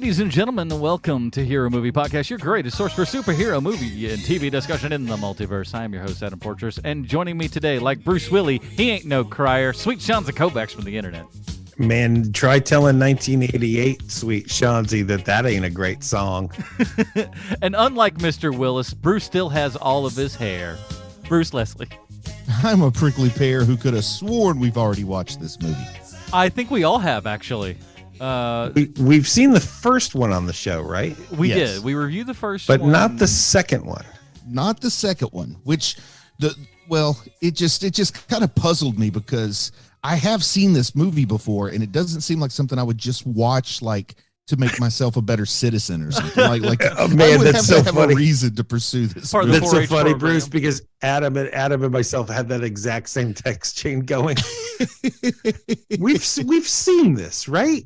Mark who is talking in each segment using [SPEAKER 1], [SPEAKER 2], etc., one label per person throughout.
[SPEAKER 1] Ladies and gentlemen, welcome to Hero Movie Podcast, your greatest source for superhero movie and TV discussion in the multiverse. I am your host, Adam Portress, and joining me today, like Bruce Willis, he ain't no crier, Sweet Shanza Kovacs from the internet.
[SPEAKER 2] Man, try telling 1988 Sweet Shanzi that ain't a great song.
[SPEAKER 1] And unlike Mr. Willis, Bruce still has all of his hair. Bruce Leslie.
[SPEAKER 3] I'm a prickly pear who could have sworn we've already watched this movie.
[SPEAKER 1] I think we all have, actually.
[SPEAKER 2] We've seen the first one on the show, right?
[SPEAKER 1] We
[SPEAKER 3] Yes.
[SPEAKER 1] did. We reviewed the first
[SPEAKER 2] But
[SPEAKER 1] one.
[SPEAKER 2] not the second one.
[SPEAKER 3] Not the second one, which it just kind of puzzled me because I have seen this movie before and it doesn't seem like something I would just watch like to make myself a better citizen or something. Like
[SPEAKER 2] Oh, man,
[SPEAKER 3] I would
[SPEAKER 2] that's
[SPEAKER 3] have
[SPEAKER 2] so
[SPEAKER 3] to have
[SPEAKER 2] funny.
[SPEAKER 3] a reason to pursue this.
[SPEAKER 1] Part of the
[SPEAKER 3] movie.
[SPEAKER 2] That's so
[SPEAKER 1] 4-H
[SPEAKER 2] funny,
[SPEAKER 1] program.
[SPEAKER 2] Bruce, because Adam and myself had that exact same text chain going. We've seen this, right?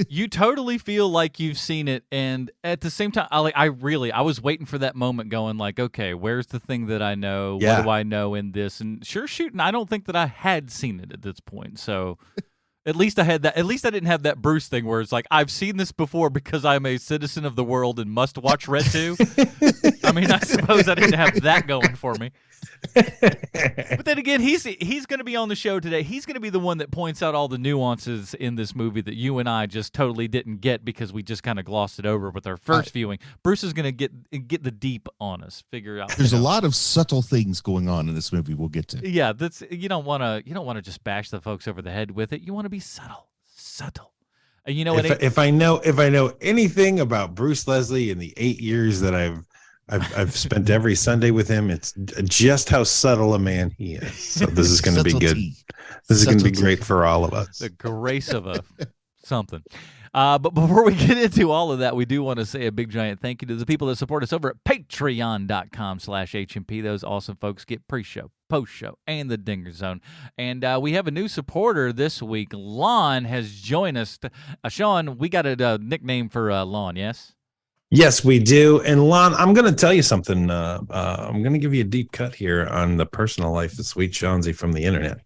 [SPEAKER 1] You totally feel like you've seen it, and at the same time, I was waiting for that moment, going like, okay, where's the thing that I know?
[SPEAKER 2] Yeah.
[SPEAKER 1] What do I know in this? And sure shooting, I don't think that I had seen it at this point. So at least I had that. At least I didn't have that Bruce thing where it's like, I've seen this before because I'm a citizen of the world and must watch Red 2. I mean, I suppose I didn't have that going for me. But then again, he's going to be on the show today. He's going to be the one that points out all the nuances in this movie that you and I just totally didn't get because we just kind of glossed it over with our first viewing. Bruce is going to get the deep on us, figure out.
[SPEAKER 3] There's a lot of subtle things going on in this movie we'll get to.
[SPEAKER 1] Yeah, that's you don't want to just bash the folks over the head with it. You want to be subtle. And you know what?
[SPEAKER 2] If I know anything about Bruce Leslie in the 8 years that I've spent every Sunday with him, it's just how subtle a man he is. So this is going to be good.
[SPEAKER 3] Subtlety.
[SPEAKER 2] This is going to be
[SPEAKER 3] Subtlety.
[SPEAKER 2] great for all of us.
[SPEAKER 1] The grace of a something. But before we get into all of that, we do want to say a big giant thank you to the people that support us over at patreon.com/HMP. Those awesome folks get pre-show, post-show, and the Dinger Zone. And we have a new supporter this week. Lon has joined us. Sean, we got a nickname for Lon, yes?
[SPEAKER 2] Yes, we do. And Lon, I'm going to tell you something. I'm going to give you a deep cut here on the personal life of Sweet Shanzi from the internet.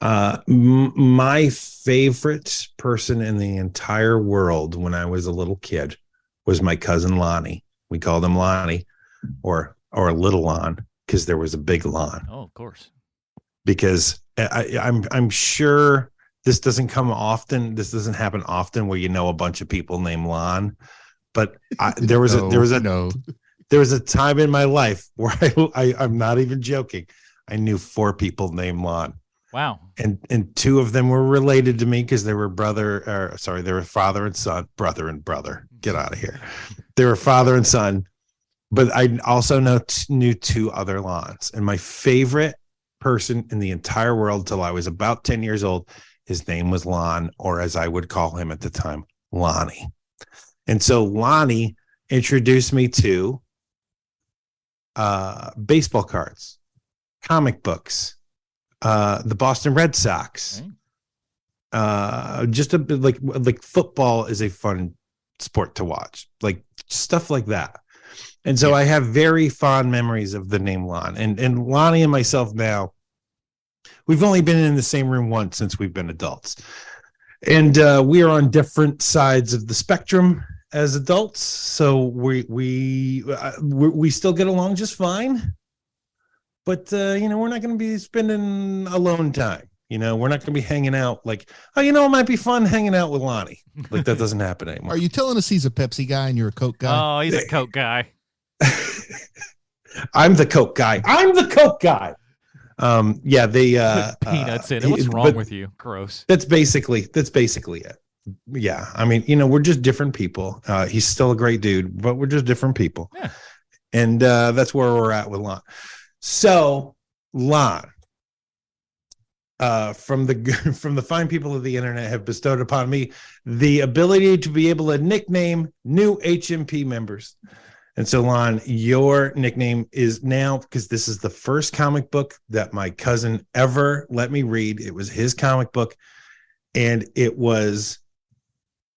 [SPEAKER 2] My favorite person in the entire world when I was a little kid was my cousin Lonnie. We called him Lonnie or Little Lon because there was a big Lon.
[SPEAKER 1] Oh, of course.
[SPEAKER 2] Because I'm sure this doesn't come often. This doesn't happen often where you know a bunch of people named Lon. But there was a time in my life where I'm not even joking. I knew 4 people named Lon.
[SPEAKER 1] Wow.
[SPEAKER 2] And 2 of them were related to me because they were they were father and son, brother and brother. Get out of here. They were father and son. But I also knew 2 other Lons. And my favorite person in the entire world till I was about 10 years old, his name was Lon, or as I would call him at the time, Lonnie. And so Lonnie introduced me to baseball cards, comic books, the Boston Red Sox. Just a bit like football is a fun sport to watch, like stuff like that. And so I have very fond memories of the name Lon. And Lonnie and myself now, we've only been in the same room once since we've been adults. And we are on different sides of the spectrum as adults, so we still get along just fine. But we're not going to be spending alone time. We're not going to be hanging out like, it might be fun hanging out with Lonnie. Like that doesn't happen anymore.
[SPEAKER 3] Are you telling us he's a Pepsi guy and you're a Coke guy?
[SPEAKER 1] Oh, he's a Coke guy.
[SPEAKER 2] I'm the Coke guy. Yeah, they
[SPEAKER 1] Peanuts in it. What's wrong with you? Gross.
[SPEAKER 2] That's basically it. Yeah, I mean, we're just different people. He's still a great dude, but we're just different people.
[SPEAKER 1] Yeah.
[SPEAKER 2] And that's where we're at with Lon. So, Lon, from the fine people of the internet have bestowed upon me the ability to be able to nickname new HMP members. And so, Lon, your nickname is now, because this is the first comic book that my cousin ever let me read. It was his comic book, and it was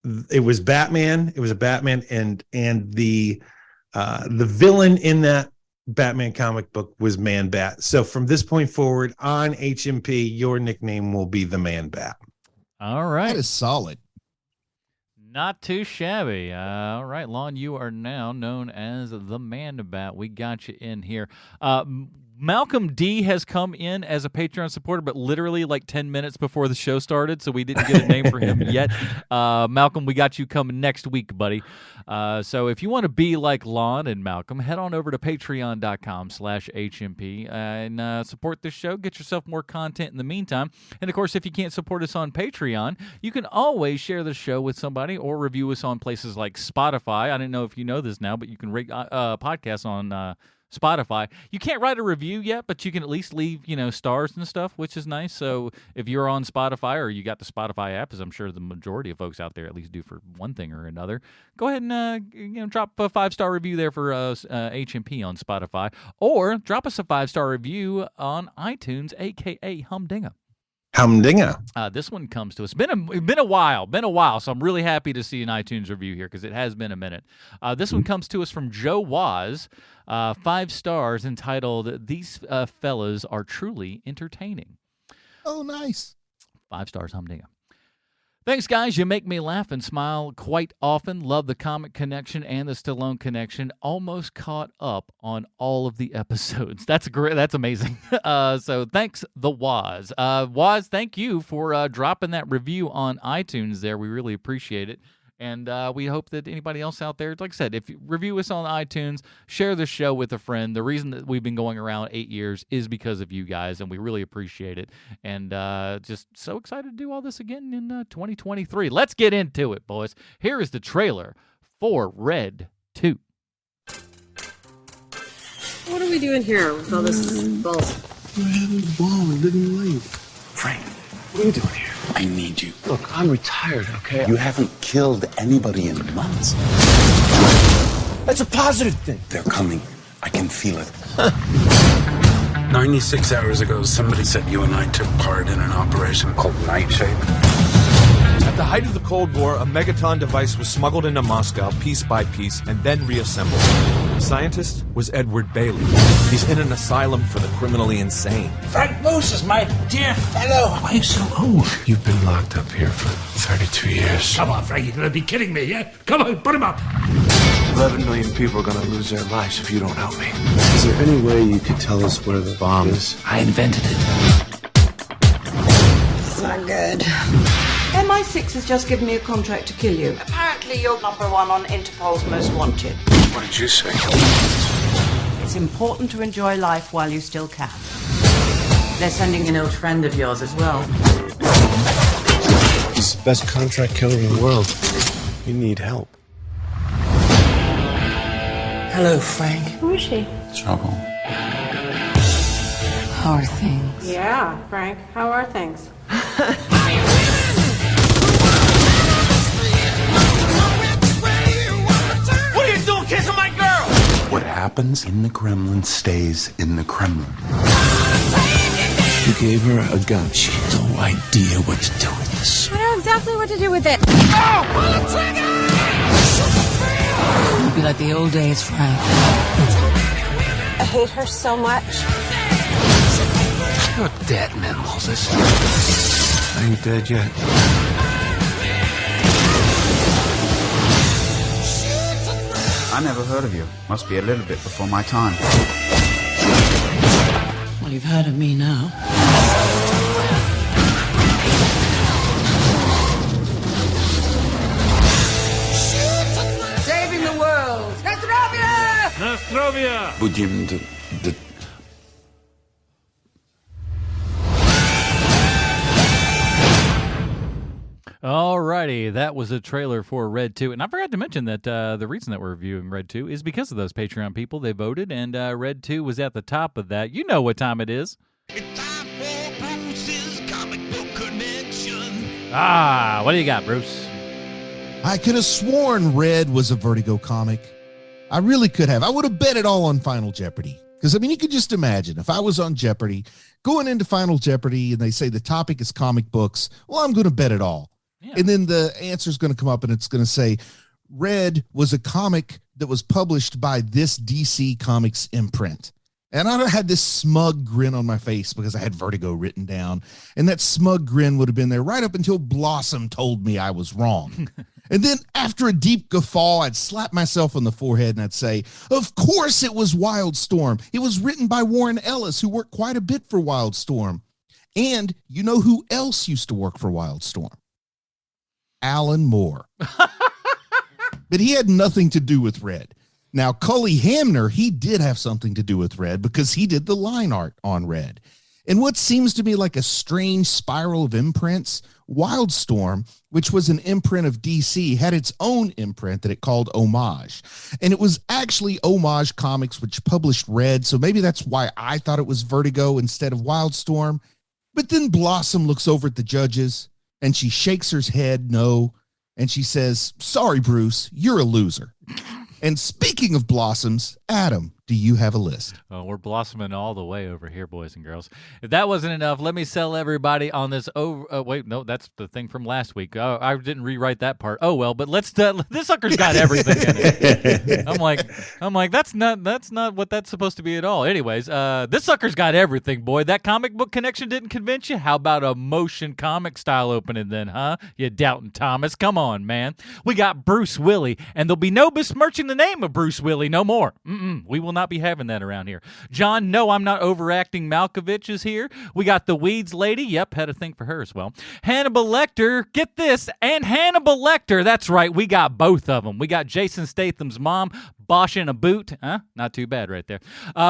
[SPEAKER 2] Batman. It was a Batman, and the villain in that Batman comic book was Man Bat. So from this point forward on HMP, your nickname will be the Man Bat.
[SPEAKER 1] All right.
[SPEAKER 3] That is solid.
[SPEAKER 1] Not too shabby. All right, Lon, you are now known as the Man Bat. We got you in here. Malcolm D has come in as a Patreon supporter, but literally like 10 minutes before the show started, so we didn't get a name for him yet. Malcolm, we got you coming next week, buddy. So if you want to be like Lon and Malcolm, head on over to patreon.com/HMP and support this show. Get yourself more content in the meantime. And, of course, if you can't support us on Patreon, you can always share the show with somebody or review us on places like Spotify. I didn't know if you know this now, but you can rate podcasts on Spotify. You can't write a review yet, but you can at least leave, stars and stuff, which is nice. So if you're on Spotify or you got the Spotify app, as I'm sure the majority of folks out there at least do for one thing or another, go ahead and drop a 5-star review there for HMP on Spotify, or drop us a 5-star review on iTunes, aka Humdinger.
[SPEAKER 2] Humdinger.
[SPEAKER 1] This one comes to us. It's been a while. So I'm really happy to see an iTunes review here because it has been a minute. This one comes to us from Joe Waz, 5 stars, entitled "These Fellas Are Truly Entertaining."
[SPEAKER 3] Oh, nice.
[SPEAKER 1] 5 stars, Humdinger. Thanks, guys. You make me laugh and smile quite often. Love the comic connection and the Stallone connection. Almost caught up on all of the episodes. That's great. That's amazing. So thanks, the Waz. Waz, thank you for dropping that review on iTunes there. We really appreciate it. And we hope that anybody else out there, like I said, if you review us on iTunes, share the show with a friend. The reason that we've been going around 8 years is because of you guys, and we really appreciate it. And just so excited to do all this again in 2023. Let's get into it, boys. Here is the trailer for Red 2.
[SPEAKER 4] What are we doing here with all this bull?
[SPEAKER 5] We're having a ball. We're living life.
[SPEAKER 6] Frank, what are you doing here? I need you.
[SPEAKER 5] Look, I'm retired, okay?
[SPEAKER 6] You haven't killed anybody in months.
[SPEAKER 5] That's a positive thing.
[SPEAKER 6] They're coming. I can feel it.
[SPEAKER 7] 96 hours ago, somebody said you and I took part in an operation called Nightshade.
[SPEAKER 8] At the height of the Cold War, a Megaton device was smuggled into Moscow piece by piece and then reassembled. The scientist was Edward Bailey. He's in an asylum for the criminally insane.
[SPEAKER 7] Frank Moose is my dear fellow. Why are you so old?
[SPEAKER 5] You've been locked up here for 32 years.
[SPEAKER 7] Come on, Frank, you're gonna be kidding me, yeah? Come on, put him up.
[SPEAKER 5] 11 million people are gonna lose their lives if you don't help me. Is there any way you could tell us where the bomb is?
[SPEAKER 7] I invented it.
[SPEAKER 4] It's not good. MI6 has just given me a contract to kill you. Apparently you're #1 on Interpol's Most Wanted.
[SPEAKER 7] What did you say?
[SPEAKER 4] It's important to enjoy life while you still can. They're sending an old friend of yours as well.
[SPEAKER 5] He's the best contract killer in the world. You need help.
[SPEAKER 7] Hello, Frank.
[SPEAKER 4] Who is she?
[SPEAKER 7] Trouble.
[SPEAKER 4] How are things?
[SPEAKER 9] Yeah, Frank, how are things?
[SPEAKER 7] What are you doing kissing my girl?
[SPEAKER 6] What happens in the Kremlin stays in the Kremlin.
[SPEAKER 5] You gave her a gun.
[SPEAKER 7] She has no idea what to do with this.
[SPEAKER 9] I know exactly what to do with it.
[SPEAKER 4] It'll be like the old days, Frank.
[SPEAKER 9] I hate her so much.
[SPEAKER 7] You're dead, man, Moses.
[SPEAKER 5] I ain't dead yet.
[SPEAKER 10] I never heard of you. Must be a little bit before my time.
[SPEAKER 4] Well, you've heard of me now. Saving the world! Nostrovia!
[SPEAKER 7] Nostrovia!
[SPEAKER 6] Budem the
[SPEAKER 1] Alrighty, that was a trailer for Red 2. And I forgot to mention that the reason that we're reviewing Red 2 is because of those Patreon people. They voted, and Red 2 was at the top of that. You know what time it is.
[SPEAKER 11] It's time for Bruce's Comic Book Connection.
[SPEAKER 1] What do you got, Bruce?
[SPEAKER 3] I could have sworn Red was a Vertigo comic. I really could have. I would have bet it all on Final Jeopardy. Because, I mean, you could just imagine if I was on Jeopardy, going into Final Jeopardy, and they say the topic is comic books, well, I'm going to bet it all. Yeah. And then the answer is going to come up, and it's going to say, Red was a comic that was published by this DC Comics imprint. And I had this smug grin on my face because I had Vertigo written down. And that smug grin would have been there right up until Blossom told me I was wrong. And then after a deep guffaw, I'd slap myself on the forehead and I'd say, of course it was Wildstorm. It was written by Warren Ellis, who worked quite a bit for Wildstorm. And you know who else used to work for Wildstorm? Alan Moore. But he had nothing to do with Red. Now, Cully Hamner, he did have something to do with Red because he did the line art on Red. And what seems to me like a strange spiral of imprints, Wildstorm, which was an imprint of DC, had its own imprint that it called Homage. And it was actually Homage Comics, which published Red. So maybe that's why I thought it was Vertigo instead of Wildstorm. But then Blossom looks over at the judges and she shakes her head no. And she says, sorry, Bruce, you're a loser. And speaking of blossoms, Adam, do you have a list?
[SPEAKER 1] Oh, we're blossoming all the way over here, boys and girls. If that wasn't enough, let me sell everybody on this. Wait, no, that's the thing from last week. Oh, I didn't rewrite that part. Oh well, but let's. This sucker's got everything in it. I'm like, that's not what that's supposed to be at all. Anyways, this sucker's got everything, boy. That comic book connection didn't convince you. How about a motion comic style opening then, huh? You doubting Thomas? Come on, man. We got Bruce Willie, and there'll be no besmirching the name of Bruce Willie no more. We will not be having that around here. John, no, I'm not overacting. Malkovich is here. We got the Weeds lady. Yep, had a thing for her as well. Hannibal Lecter, get this, and Hannibal Lecter. That's right, we got both of them. We got Jason Statham's mom, Bosch in a boot. Not too bad right there.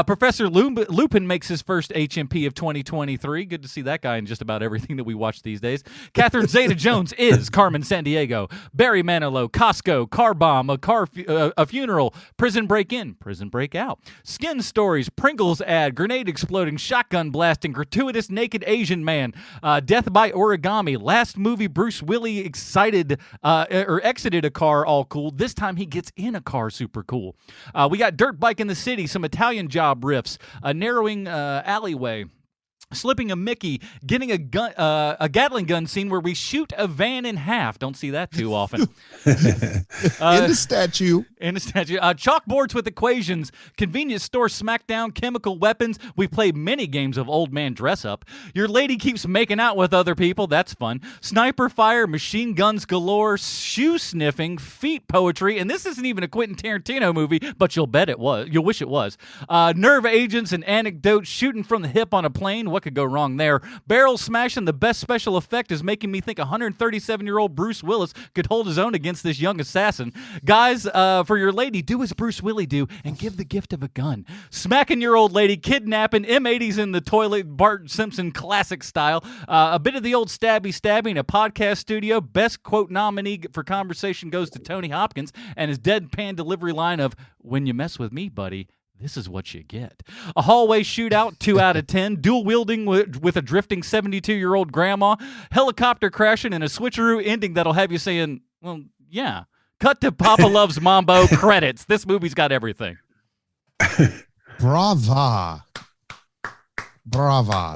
[SPEAKER 1] Professor Lupin makes his first HMP of 2023. Good to see that guy in just about everything that we watch these days. Catherine Zeta-Jones is Carmen Sandiego. Barry Manilow, Costco, Car Bomb, a funeral, Prison Break-In, Prison Break-Out, Skin Stories, Pringles ad, Grenade Exploding, Shotgun Blasting, Gratuitous Naked Asian Man, Death by Origami, last movie Bruce Willie exited a car all cool. This time he gets in a car super cool. We got Dirt Bike in the City, some Italian Job riffs, a narrowing alleyway, slipping a Mickey, getting a Gatling gun scene where we shoot a van in half. Don't see that too often.
[SPEAKER 3] In the statue.
[SPEAKER 1] Chalkboards with equations, convenience store smackdown, chemical weapons. We play many games of old man dress up. Your lady keeps making out with other people. That's fun. Sniper fire, machine guns galore, shoe sniffing, feet poetry. And this isn't even a Quentin Tarantino movie, but you'll bet it was. You'll wish it was. Nerve agents and anecdotes, shooting from the hip on a plane. What could go wrong there? Barrel smashing, the best special effect is making me think 137-year-old Bruce Willis could hold his own against this young assassin. Guys, for your lady, do as Bruce Willie do and give the gift of a gun. Smacking your old lady, kidnapping, M80s in the toilet, Bart Simpson classic style. A bit of the old stabby in a podcast studio. Best quote nominee for conversation goes to Tony Hopkins and his deadpan delivery line of, when you mess with me, buddy, this is what you get. A hallway shootout, 2 out of 10. Dual wielding with a drifting 72-year-old grandma. Helicopter crashing and a switcheroo ending that'll have you saying, well, yeah. Cut to Papa Loves Mambo credits. This movie's got everything.
[SPEAKER 3] Brava.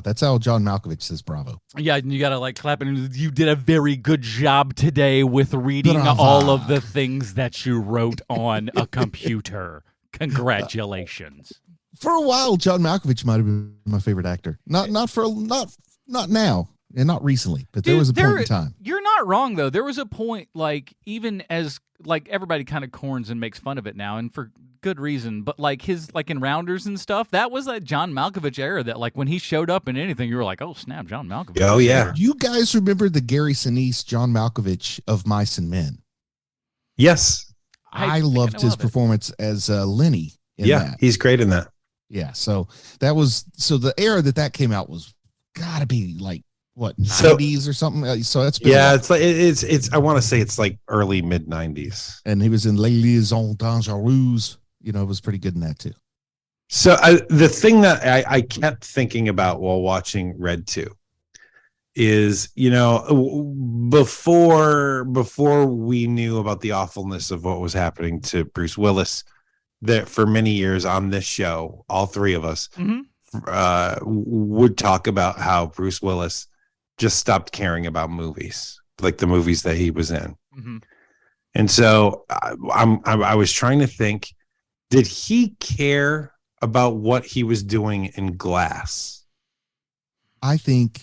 [SPEAKER 3] That's how John Malkovich says bravo.
[SPEAKER 1] Yeah, you got to like clap and you did a very good job today with reading
[SPEAKER 3] Brava.
[SPEAKER 1] all of the things that you wrote on a computer. Congratulations.
[SPEAKER 3] For a while, John Malkovich might have been my favorite actor. Not now and not recently, but there was a point in time.
[SPEAKER 1] You're not wrong though. There was a point, like, even as like everybody kind of corns and makes fun of it now, and for good reason. But like his in Rounders and stuff, that was that John Malkovich era. That like when he showed up in anything, you were like, oh snap, John Malkovich.
[SPEAKER 2] Oh yeah.
[SPEAKER 3] Do you guys remember the Gary Sinise, John Malkovich of Mice and Men?
[SPEAKER 2] Yes.
[SPEAKER 3] I loved his performance as Lenny in that.
[SPEAKER 2] He's great in that.
[SPEAKER 3] Yeah, so the era that came out was gotta be like what, 90s or something. So that's
[SPEAKER 2] it's I want to say it's like early mid 90s.
[SPEAKER 3] And he was in Les Liaisons Dangereuses. It was pretty good in that too.
[SPEAKER 2] So the thing that I kept thinking about while watching Red 2 is, before we knew about the awfulness of what was happening to Bruce Willis, that for many years on this show, all three of us would talk about how Bruce Willis just stopped caring about movies, like the movies that he was in.
[SPEAKER 1] Mm-hmm.
[SPEAKER 2] And so I was trying to think, did he care about what he was doing in Glass?
[SPEAKER 3] I think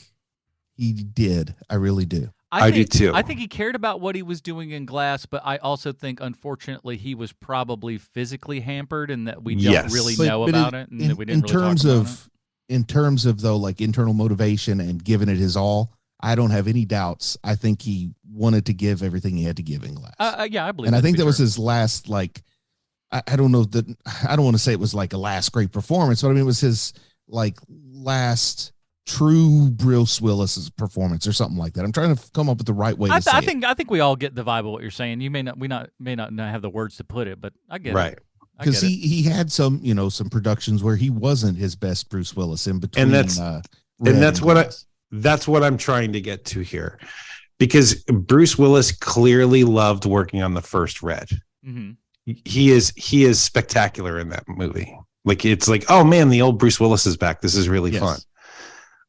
[SPEAKER 3] he did. I really do.
[SPEAKER 2] I do too.
[SPEAKER 1] I think he cared about what he was doing in Glass, but I also think, unfortunately, he was probably physically hampered, and that we don't really know about it, and that we didn't really talk about it.
[SPEAKER 3] In terms of though, like internal motivation and giving it his all, I don't have any doubts. I think he wanted to give everything he had to give in Glass.
[SPEAKER 1] Yeah, I believe.
[SPEAKER 3] And I think that was his last, like, I don't know that, I don't want to say it was like a last great performance, but I mean, it was his like last true Bruce Willis's performance or something like that. I'm trying to come up with the right way to say it.
[SPEAKER 1] I think we all get the vibe of what you're saying. You may not have the words to put it, but I get it.
[SPEAKER 3] Because he had some, some productions where he wasn't his best Bruce Willis in between.
[SPEAKER 2] And that's what I'm trying to get to here, because Bruce Willis clearly loved working on the first Red.
[SPEAKER 1] Mm-hmm.
[SPEAKER 2] He is spectacular in that movie. Like, it's like, oh man, the old Bruce Willis is back. This is really fun.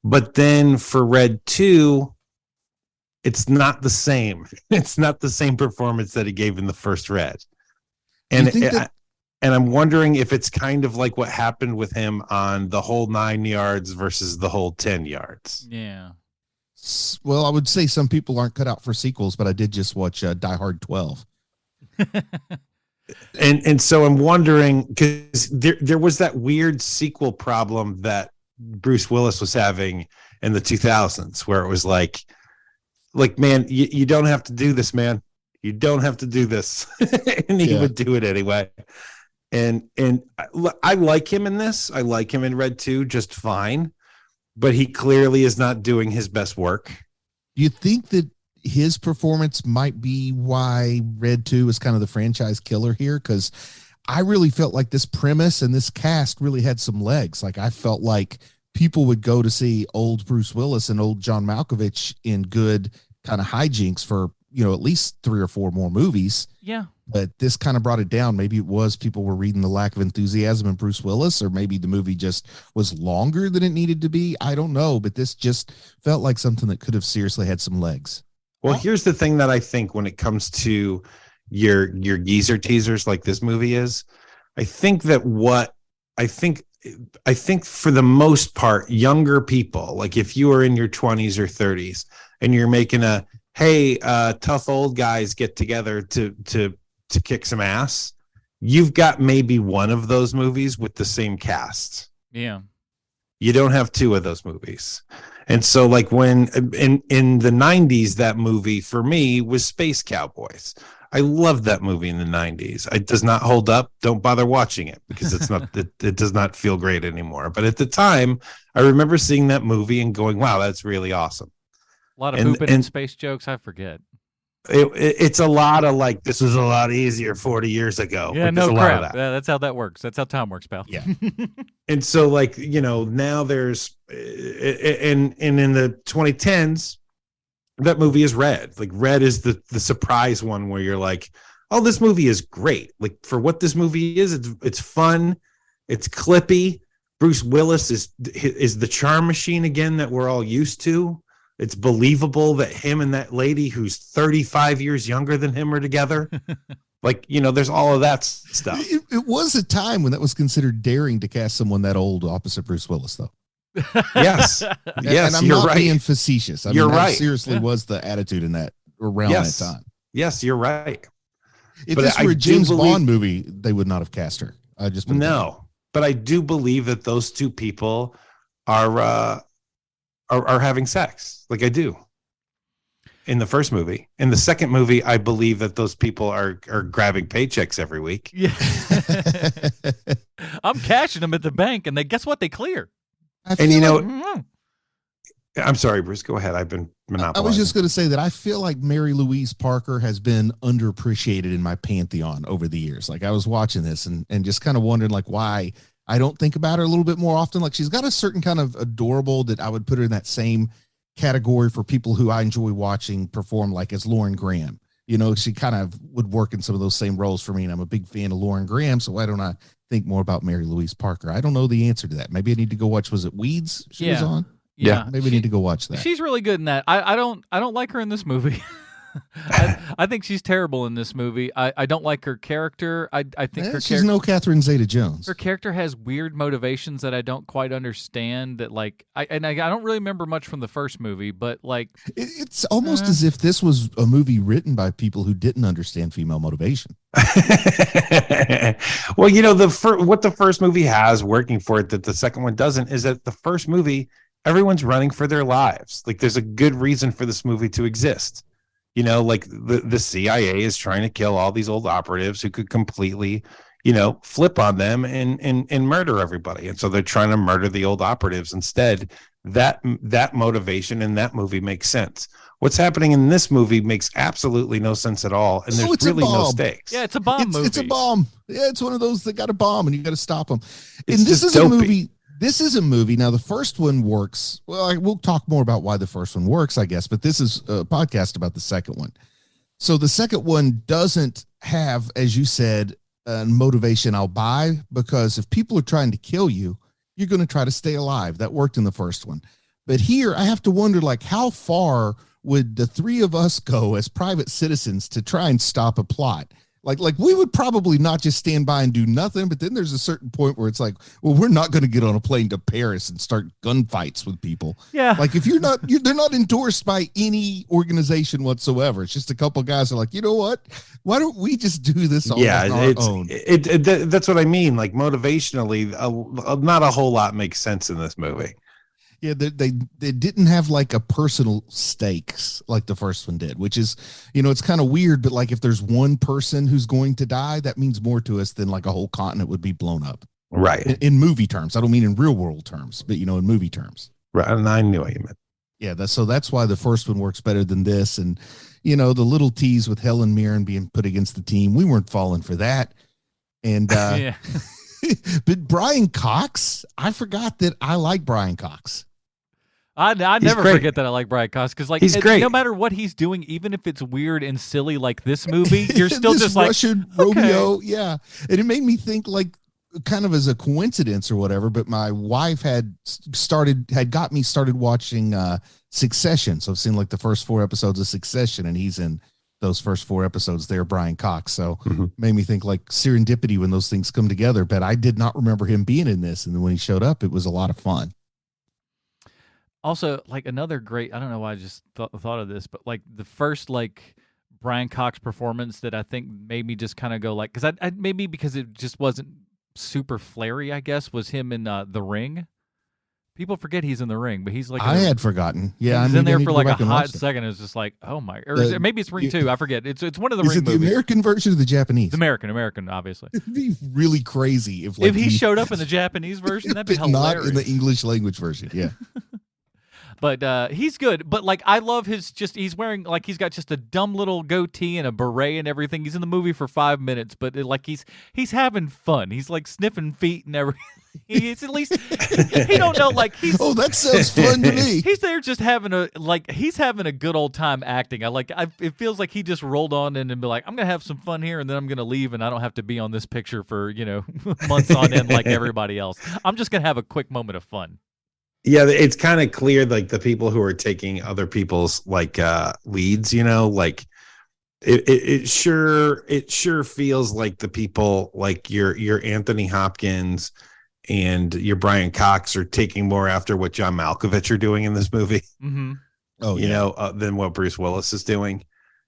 [SPEAKER 2] But then for Red 2, it's not the same. It's not the same performance that he gave in the first Red. And I'm wondering if it's kind of like what happened with him on The Whole 9 Yards versus The Whole 10 Yards.
[SPEAKER 1] Yeah.
[SPEAKER 3] Well, I would say some people aren't cut out for sequels, but I did just watch Die Hard 12.
[SPEAKER 2] And so I'm wondering, because there was that weird sequel problem that Bruce Willis was having in the 2000s, where it was like, man, you don't have to do this, man. You don't have to do this. And he would do it anyway. And I like him in this. I like him in Red 2 just fine, but he clearly is not doing his best work.
[SPEAKER 3] Do you think that his performance might be why Red 2 is kind of the franchise killer here? Because I really felt like this premise and this cast really had some legs. Like, I felt like people would go to see old Bruce Willis and old John Malkovich in good kind of hijinks for, at least 3 or 4 more movies.
[SPEAKER 1] Yeah.
[SPEAKER 3] But this kind of brought it down. Maybe it was people were reading the lack of enthusiasm in Bruce Willis, or maybe the movie just was longer than it needed to be. I don't know, but this just felt like something that could have seriously had some legs.
[SPEAKER 2] Well, here's the thing that I think when it comes to your geezer teasers like this movie is, I think for the most part, younger people, like if you are in your 20s or 30s and you're making a, hey, tough old guys get together to kick some ass, you've got maybe one of those movies with the same cast.
[SPEAKER 1] Yeah.
[SPEAKER 2] You don't have 2 of those movies. And so, like, when in the 90s, that movie for me was Space Cowboys. I loved that movie in the 90s. It does not hold up. Don't bother watching it, because it's not it does not feel great anymore. But at the time, I remember seeing that movie and going, wow, that's really awesome.
[SPEAKER 1] A lot of pooping and space jokes. I forget.
[SPEAKER 2] It's a lot of like, this was a lot easier 40 years ago.
[SPEAKER 1] Yeah,
[SPEAKER 2] like,
[SPEAKER 1] no crap. That's how that works. That's how time works, pal.
[SPEAKER 3] Yeah.
[SPEAKER 2] And so, like, now there's, and in the 2010s, that movie is Red. Like, Red is the surprise one where you're like, oh, this movie is great. Like, for what this movie is, it's fun. It's clippy. Bruce Willis is the charm machine again that we're all used to. It's believable that him and that lady who's 35 years younger than him are together. Like, there's all of that stuff.
[SPEAKER 3] It was a time when that was considered daring to cast someone that old opposite Bruce Willis, though.
[SPEAKER 2] Yes. Yes,
[SPEAKER 3] and I'm not being facetious.
[SPEAKER 2] You're right.
[SPEAKER 3] That seriously was the attitude in that around that time.
[SPEAKER 2] Yes, you're right.
[SPEAKER 3] If this were a James Bond movie, they would not have cast her.
[SPEAKER 2] But I do believe that those 2 people are having sex. Like, I do. In the first movie. In the second movie, I believe that those people are grabbing paychecks every week.
[SPEAKER 1] Yeah. I'm cashing them at the bank, and guess what? They clear.
[SPEAKER 2] I'm sorry, Bruce, go ahead. I've been monopolizing.
[SPEAKER 3] I was just going to say that I feel like Mary Louise Parker has been underappreciated in my pantheon over the years. Like, I was watching this and just kind of wondering, like, why I don't think about her a little bit more often. Like, she's got a certain kind of adorable that I would put her in that same category for people who I enjoy watching perform, like as Lauren Graham. She kind of would work in some of those same roles for me, and I'm a big fan of Lauren Graham, so why don't I think more about Mary Louise Parker? I don't know the answer to that. Maybe I need to go watch, was it Weeds she was on?
[SPEAKER 1] Yeah.
[SPEAKER 3] Maybe I need to go watch that.
[SPEAKER 1] She's really good in that. I don't like her in this movie. I think she's terrible in this movie. I don't like her character. I think
[SPEAKER 3] she's no Catherine Zeta-Jones.
[SPEAKER 1] Her character has weird motivations that I don't quite understand. That like I don't really remember much from the first movie, but like
[SPEAKER 3] it's almost as if this was a movie written by people who didn't understand female motivation.
[SPEAKER 2] Well, what the first movie has working for it that the second one doesn't is that the first movie, everyone's running for their lives. Like there's a good reason for this movie to exist. Like the CIA is trying to kill all these old operatives who could completely, flip on them and murder everybody. And so they're trying to murder the old operatives instead. That motivation in that movie makes sense. What's happening in this movie makes absolutely no sense at all. And there's really no stakes.
[SPEAKER 1] Yeah, it's a bomb movie.
[SPEAKER 3] It's a bomb. Yeah, it's one of those that got a bomb and you got to stop them.
[SPEAKER 2] It's
[SPEAKER 3] and this
[SPEAKER 2] just
[SPEAKER 3] is
[SPEAKER 2] dopey.
[SPEAKER 3] a movie. This is a movie. Now, the first one works. Well, we'll talk more about why the first one works, I guess, but this is a podcast about the second one. So the second one doesn't have, as you said, a motivation I'll buy, because if people are trying to kill you, you're going to try to stay alive. That worked in the first one. But here I have to wonder, like, how far would the three of us go as private citizens to try and stop a plot? Like we would probably not just stand by and do nothing, but then there's a certain point where it's like, well, we're not going to get on a plane to Paris and start gunfights with people.
[SPEAKER 1] Yeah.
[SPEAKER 3] Like if they're not endorsed by any organization whatsoever. It's just a couple guys are like, you know what? Why don't we just do this all on our own?
[SPEAKER 2] That's what I mean. Like motivationally, not a whole lot makes sense in this movie.
[SPEAKER 3] Yeah, they didn't have like a personal stakes like the first one did, which is, it's kind of weird. But like if there's one person who's going to die, that means more to us than like a whole continent would be blown up.
[SPEAKER 2] Right.
[SPEAKER 3] In movie terms. I don't mean in real world terms, but, in movie terms.
[SPEAKER 2] Right. And I knew what you meant.
[SPEAKER 3] Yeah, that's why the first one works better than this. And, the little tease with Helen Mirren being put against the team, we weren't falling for that. And,
[SPEAKER 1] yeah.
[SPEAKER 3] But Brian Cox, I forgot that I like Brian Cox.
[SPEAKER 1] I never
[SPEAKER 2] great.
[SPEAKER 1] forget that I like Brian Cox because
[SPEAKER 2] he's great.
[SPEAKER 1] No matter what he's doing, even if it's weird and silly like this movie, you're still
[SPEAKER 3] this
[SPEAKER 1] just like
[SPEAKER 3] Russian Romeo, yeah. And it made me think like kind of as a coincidence or whatever. But my wife had got me started watching Succession, so I've seen like the first 4 episodes of Succession, and he's in those first 4 episodes there, Brian Cox. So made me think like serendipity when those things come together. But I did not remember him being in this, and then when he showed up, it was a lot of fun.
[SPEAKER 1] Also, like another great, I don't know why I just thought of this, but like the first like Brian Cox performance that I think made me just kind of go like, because I maybe because it just wasn't super flary, I guess, was him in The Ring. People forget he's in The Ring, but he's like
[SPEAKER 3] I had forgotten. Yeah,
[SPEAKER 1] he's in there for like a hot second. It's just like, oh my, or maybe it's Ring 2. I forget. It's one of the Ring movies.
[SPEAKER 3] The American version or the Japanese?
[SPEAKER 1] The American, obviously.
[SPEAKER 3] It'd be really crazy if
[SPEAKER 1] he showed up in the Japanese version. That'd be hilarious.
[SPEAKER 3] Not in the English language version. Yeah.
[SPEAKER 1] But he's good. But like, I love he's wearing like he's got just a dumb little goatee and a beret and everything. He's in the movie for 5 minutes, but like he's having fun. He's like sniffing feet and everything. He's at least he don't know like he's.
[SPEAKER 3] Oh, that sounds fun to me.
[SPEAKER 1] He's there just having a good old time acting. It feels like he just rolled on in and be like, I'm gonna have some fun here, and then I'm gonna leave, and I don't have to be on this picture for months on end like everybody else. I'm just gonna have a quick moment of fun.
[SPEAKER 2] Yeah, it's kind of clear, like the people who are taking other people's like leads, like it sure feels like the people like your Anthony Hopkins and your Brian Cox are taking more after what John Malkovich are doing in this movie.
[SPEAKER 1] Mm-hmm.
[SPEAKER 3] Oh,
[SPEAKER 2] than what Bruce Willis is doing,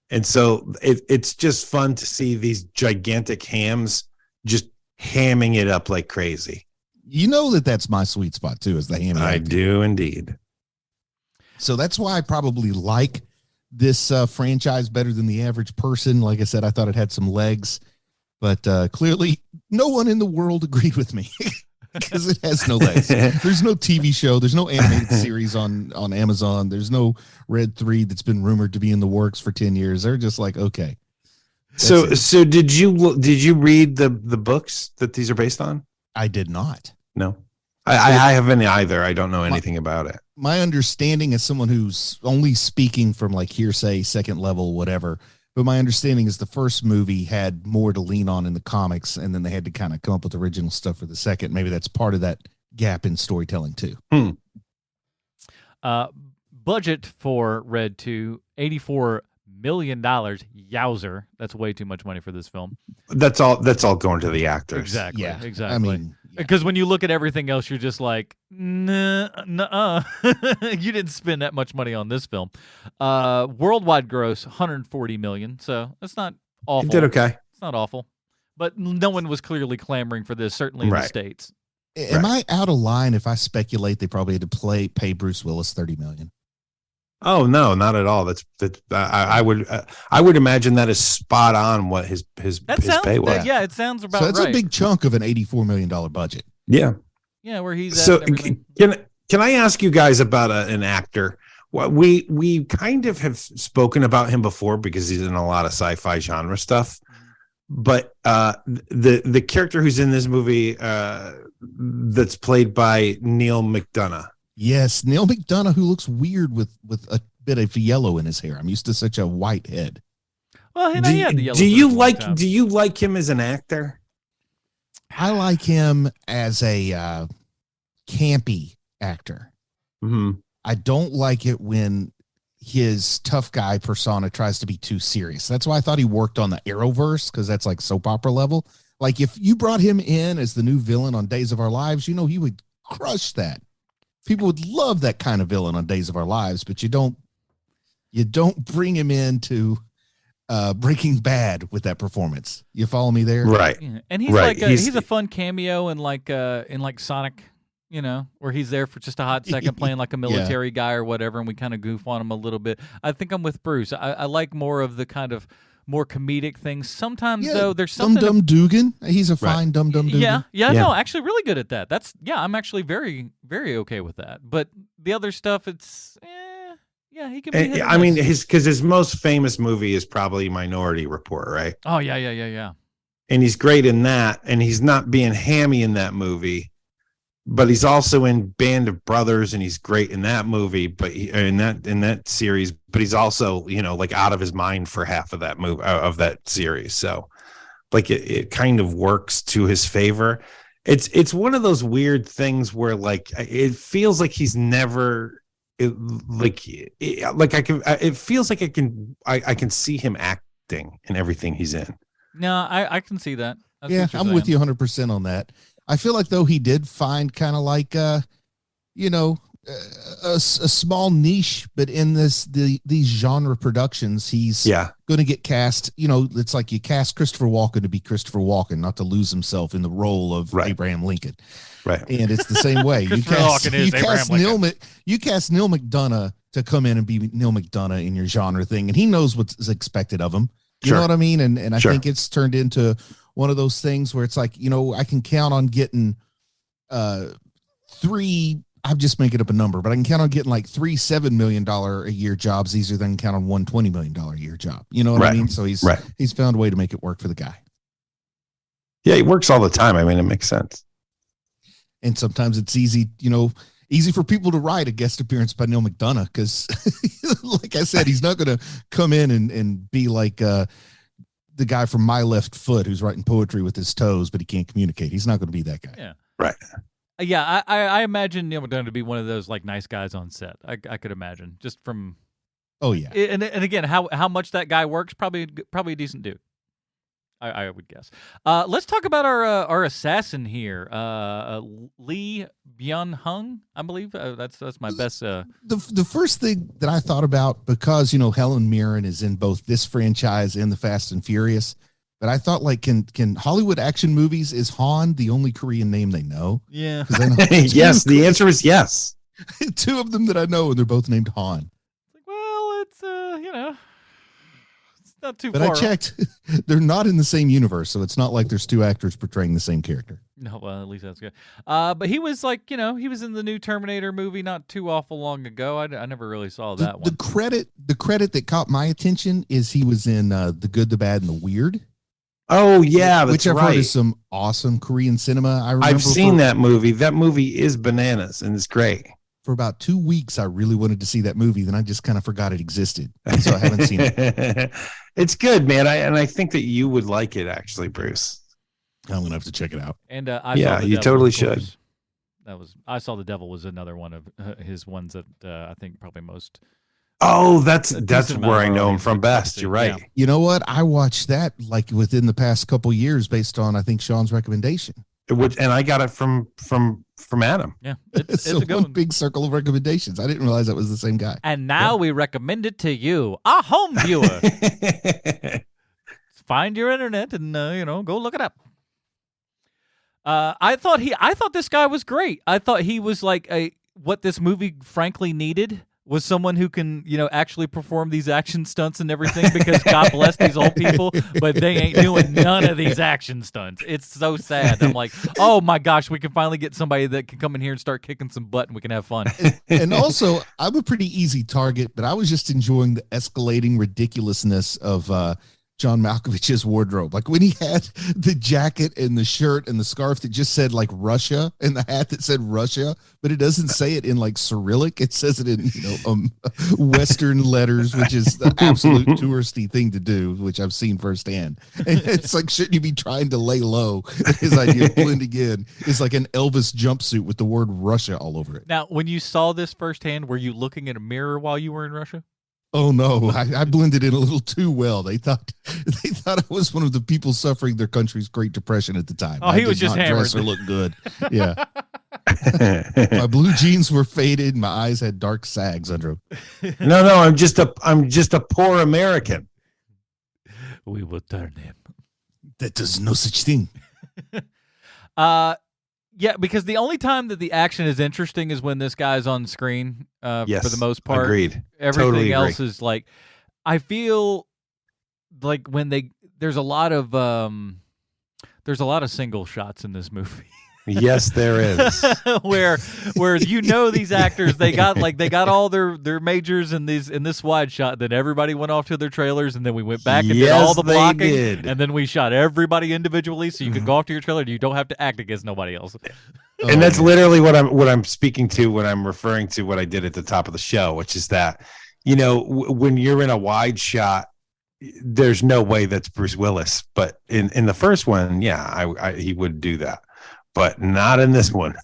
[SPEAKER 2] and so it's just fun to see these gigantic hams just hamming it up like crazy.
[SPEAKER 3] That's my sweet spot too, is the ham.
[SPEAKER 2] I do indeed.
[SPEAKER 3] So that's why I probably like this franchise better than the average person. Like I said, I thought it had some legs, but clearly no one in the world agreed with me because it has no legs. There's no TV show. There's no animated series on Amazon. There's no Red 3 that's been rumored to be in the works for 10 years. They're just like, okay.
[SPEAKER 2] So did you read the books that these are based on?
[SPEAKER 3] I did not.
[SPEAKER 2] No, I haven't either. I don't know anything about it.
[SPEAKER 3] My understanding as someone who's only speaking from like hearsay, second level, whatever, but my understanding is the first movie had more to lean on in the comics, and then they had to kind of come up with original stuff for the second. Maybe that's part of that gap in storytelling too.
[SPEAKER 1] Budget for Red 2, $84 million. Yowzer. That's way too much money for this film.
[SPEAKER 2] That's all going to the actors.
[SPEAKER 1] Exactly.
[SPEAKER 3] Yeah.
[SPEAKER 1] Exactly.
[SPEAKER 3] I mean,
[SPEAKER 1] because when you look at everything else, you're just like, nuh-uh. You didn't spend that much money on this film. Worldwide gross, $140 million. So that's not awful.
[SPEAKER 2] It did okay.
[SPEAKER 1] It's not awful. But no one was clearly clamoring for this, certainly in the States.
[SPEAKER 3] Am I out of line if I speculate they probably had to pay Bruce Willis $30 million?
[SPEAKER 2] Oh no, not at all. I would imagine that is spot on what his pay was.
[SPEAKER 1] Yeah, it sounds about
[SPEAKER 3] so that's
[SPEAKER 1] right.
[SPEAKER 3] a big chunk of an $84 million budget.
[SPEAKER 2] Yeah.
[SPEAKER 1] Yeah, where he's
[SPEAKER 2] so
[SPEAKER 1] at. So
[SPEAKER 2] can I ask you guys about an actor? Well, we kind of have spoken about him before because he's in a lot of sci-fi genre stuff. But the character who's in this movie that's played by Neil McDonough.
[SPEAKER 3] Yes, Neil McDonough, who looks weird with a bit of yellow in his hair. I'm used to such a white head.
[SPEAKER 1] Well,
[SPEAKER 2] do you like him as an actor?
[SPEAKER 3] I like him as a campy actor.
[SPEAKER 2] Mm-hmm.
[SPEAKER 3] I don't like it when his tough guy persona tries to be too serious. That's why I thought he worked on the Arrowverse, because that's like soap opera level. Like if you brought him in as the new villain on Days of Our Lives, you know, he would crush that. People would love that kind of villain on Days of Our Lives, but you don't bring him into Breaking Bad with that performance. You follow me there?
[SPEAKER 2] Right.
[SPEAKER 1] Yeah. And he's he's a fun cameo in like Sonic, you know, where he's there for just a hot second playing like a military guy or whatever, and we kind of goof on him a little bit. I think I'm with Bruce. I like more of the kind of more comedic things. Sometimes though, there's something.
[SPEAKER 3] Dum Dugan. He's a fine Dum Dugan.
[SPEAKER 1] Yeah. No, actually, really good at that. I'm actually very, very okay with that. But the other stuff, it's yeah, he can be.
[SPEAKER 2] I mean, his most famous movie is probably Minority Report, right?
[SPEAKER 1] Oh yeah.
[SPEAKER 2] And he's great in that, and he's not being hammy in that movie. But he's also in Band of Brothers, and he's great in that movie. But in that series, but he's also, you know, like out of his mind for half of that movie of that series. So, like it kind of works to his favor. It's one of those weird things where like it feels like he's never it feels like I can see him acting in everything he's in.
[SPEAKER 1] No, I can see that.
[SPEAKER 3] That's I'm with you 100% on that. I feel like though he did find kind of like a small niche, but in these genre productions, he's going to get cast. You know, it's like you cast Christopher Walken to be Christopher Walken, not to lose himself in the role of Abraham Lincoln.
[SPEAKER 2] Right,
[SPEAKER 3] and it's the same way. you cast Neil McDonough to come in and be Neil McDonough in your genre thing, and he knows what's expected of him. You know what I mean? And I think it's turned into one of those things where it's like, you know, I can count on getting 3, I'm just making up a number, but I can count on getting like 3 $7 million a year jobs easier than count on one $20 million a year job. You know what I mean? So he's found a way to make it work for the guy.
[SPEAKER 2] Yeah, he works all the time. I mean, it makes sense.
[SPEAKER 3] And sometimes it's easy for people to write a guest appearance by Neil McDonough because, like I said, he's not going to come in and be like the guy from My Left Foot who's writing poetry with his toes, but he can't communicate. He's not going to be that guy.
[SPEAKER 1] Yeah.
[SPEAKER 2] Right.
[SPEAKER 1] Yeah, I imagine Neil McDonough to be one of those like nice guys on set. I could imagine just from.
[SPEAKER 3] Oh yeah.
[SPEAKER 1] And again, how much that guy works, probably a decent dude. I would guess. Let's talk about our assassin here, Lee Byung-hun, I believe. That's my best.
[SPEAKER 3] The first thing that I thought about, because you know Helen Mirren is in both this franchise and the Fast and Furious, but I thought like can Hollywood action movies, is Han the only Korean name they know?
[SPEAKER 1] Yeah.
[SPEAKER 2] Yes, the answer is yes.
[SPEAKER 3] 2 of them that I know, and they're both named Han.
[SPEAKER 1] Well, it's not too
[SPEAKER 3] but
[SPEAKER 1] far.
[SPEAKER 3] I checked, they're not in the same universe, so it's not like there's 2 actors portraying the same character.
[SPEAKER 1] No, well, at least that's good. But he was like, you know, he was in the new Terminator movie not too awful long ago. I never really saw that one.
[SPEAKER 3] The credit that caught my attention is he was in The Good, the Bad, and the Weird.
[SPEAKER 2] Oh yeah, that's
[SPEAKER 3] which I've
[SPEAKER 2] right.
[SPEAKER 3] heard is some awesome Korean cinema.
[SPEAKER 2] I've seen that movie. That movie is bananas, and it's great.
[SPEAKER 3] For about 2 weeks, I really wanted to see that movie. Then I just kind of forgot it existed, so I haven't seen it.
[SPEAKER 2] It's good, man. I think that you would like it, actually, Bruce.
[SPEAKER 3] I'm gonna have to check it out.
[SPEAKER 1] And
[SPEAKER 2] you totally should.
[SPEAKER 1] I Saw the Devil was another one of his ones that I think probably most
[SPEAKER 2] Oh, that's
[SPEAKER 1] decent
[SPEAKER 2] where I
[SPEAKER 1] amount of
[SPEAKER 2] know him
[SPEAKER 1] audience
[SPEAKER 2] from
[SPEAKER 1] that
[SPEAKER 2] best.
[SPEAKER 1] see.
[SPEAKER 2] You're right.
[SPEAKER 1] Yeah.
[SPEAKER 3] You know what? I watched that like within the past couple years based on I think Sean's recommendation.
[SPEAKER 2] And I got it from Adam.
[SPEAKER 1] Yeah, it's
[SPEAKER 3] So
[SPEAKER 1] a good
[SPEAKER 3] one
[SPEAKER 1] one.
[SPEAKER 3] big circle of recommendations. I didn't realize that was the same guy.
[SPEAKER 1] And now we recommend it to you, a home viewer. Find your internet and go look it up. I thought this guy was great. I thought he was like what this movie frankly needed was someone who can, actually perform these action stunts and everything, because God bless these old people, but they ain't doing none of these action stunts. It's so sad. I'm like, oh my gosh, we can finally get somebody that can come in here and start kicking some butt and we can have fun.
[SPEAKER 3] And also, I'm a pretty easy target, but I was just enjoying the escalating ridiculousness of John Malkovich's wardrobe. Like when he had the jacket and the shirt and the scarf that just said like Russia and the hat that said Russia, but it doesn't say it in like Cyrillic. It says it in, Western letters, which is the absolute touristy thing to do, which I've seen firsthand. And it's like, shouldn't you be trying to lay low? His idea of blending in is like an Elvis jumpsuit with the word Russia all over it.
[SPEAKER 1] Now, when you saw this firsthand, were you looking at a mirror while you were in Russia?
[SPEAKER 3] Oh no, I blended in a little too well. They thought I was one of the people suffering their country's Great Depression at the time.
[SPEAKER 1] Oh, he was just hammered.
[SPEAKER 3] Dress or look good. Yeah. My blue jeans were faded. My eyes had dark sags under them.
[SPEAKER 2] No, I'm just a poor American.
[SPEAKER 1] We will turn him.
[SPEAKER 3] That is no such thing.
[SPEAKER 1] Yeah, because the only time that the action is interesting is when this guy's on screen.
[SPEAKER 2] Yes,
[SPEAKER 1] for the most part,
[SPEAKER 2] agreed.
[SPEAKER 1] Everything
[SPEAKER 2] Totally
[SPEAKER 1] else
[SPEAKER 2] agree.
[SPEAKER 1] is like, I feel like when there's a lot of single shots in this movie.
[SPEAKER 2] Yes, there is.
[SPEAKER 1] where these actors they got all their majors in this wide shot, then everybody went off to their trailers, and then we went back and did all the
[SPEAKER 2] Yes, they
[SPEAKER 1] blocking,
[SPEAKER 2] did.
[SPEAKER 1] and then we shot everybody individually so you could go off to your trailer and you don't have to act against nobody else.
[SPEAKER 2] And that's literally what I'm speaking to when I'm referring to what I did at the top of the show, which is that, when you're in a wide shot, there's no way that's Bruce Willis. But in the first one, yeah, he would do that. But not in this one.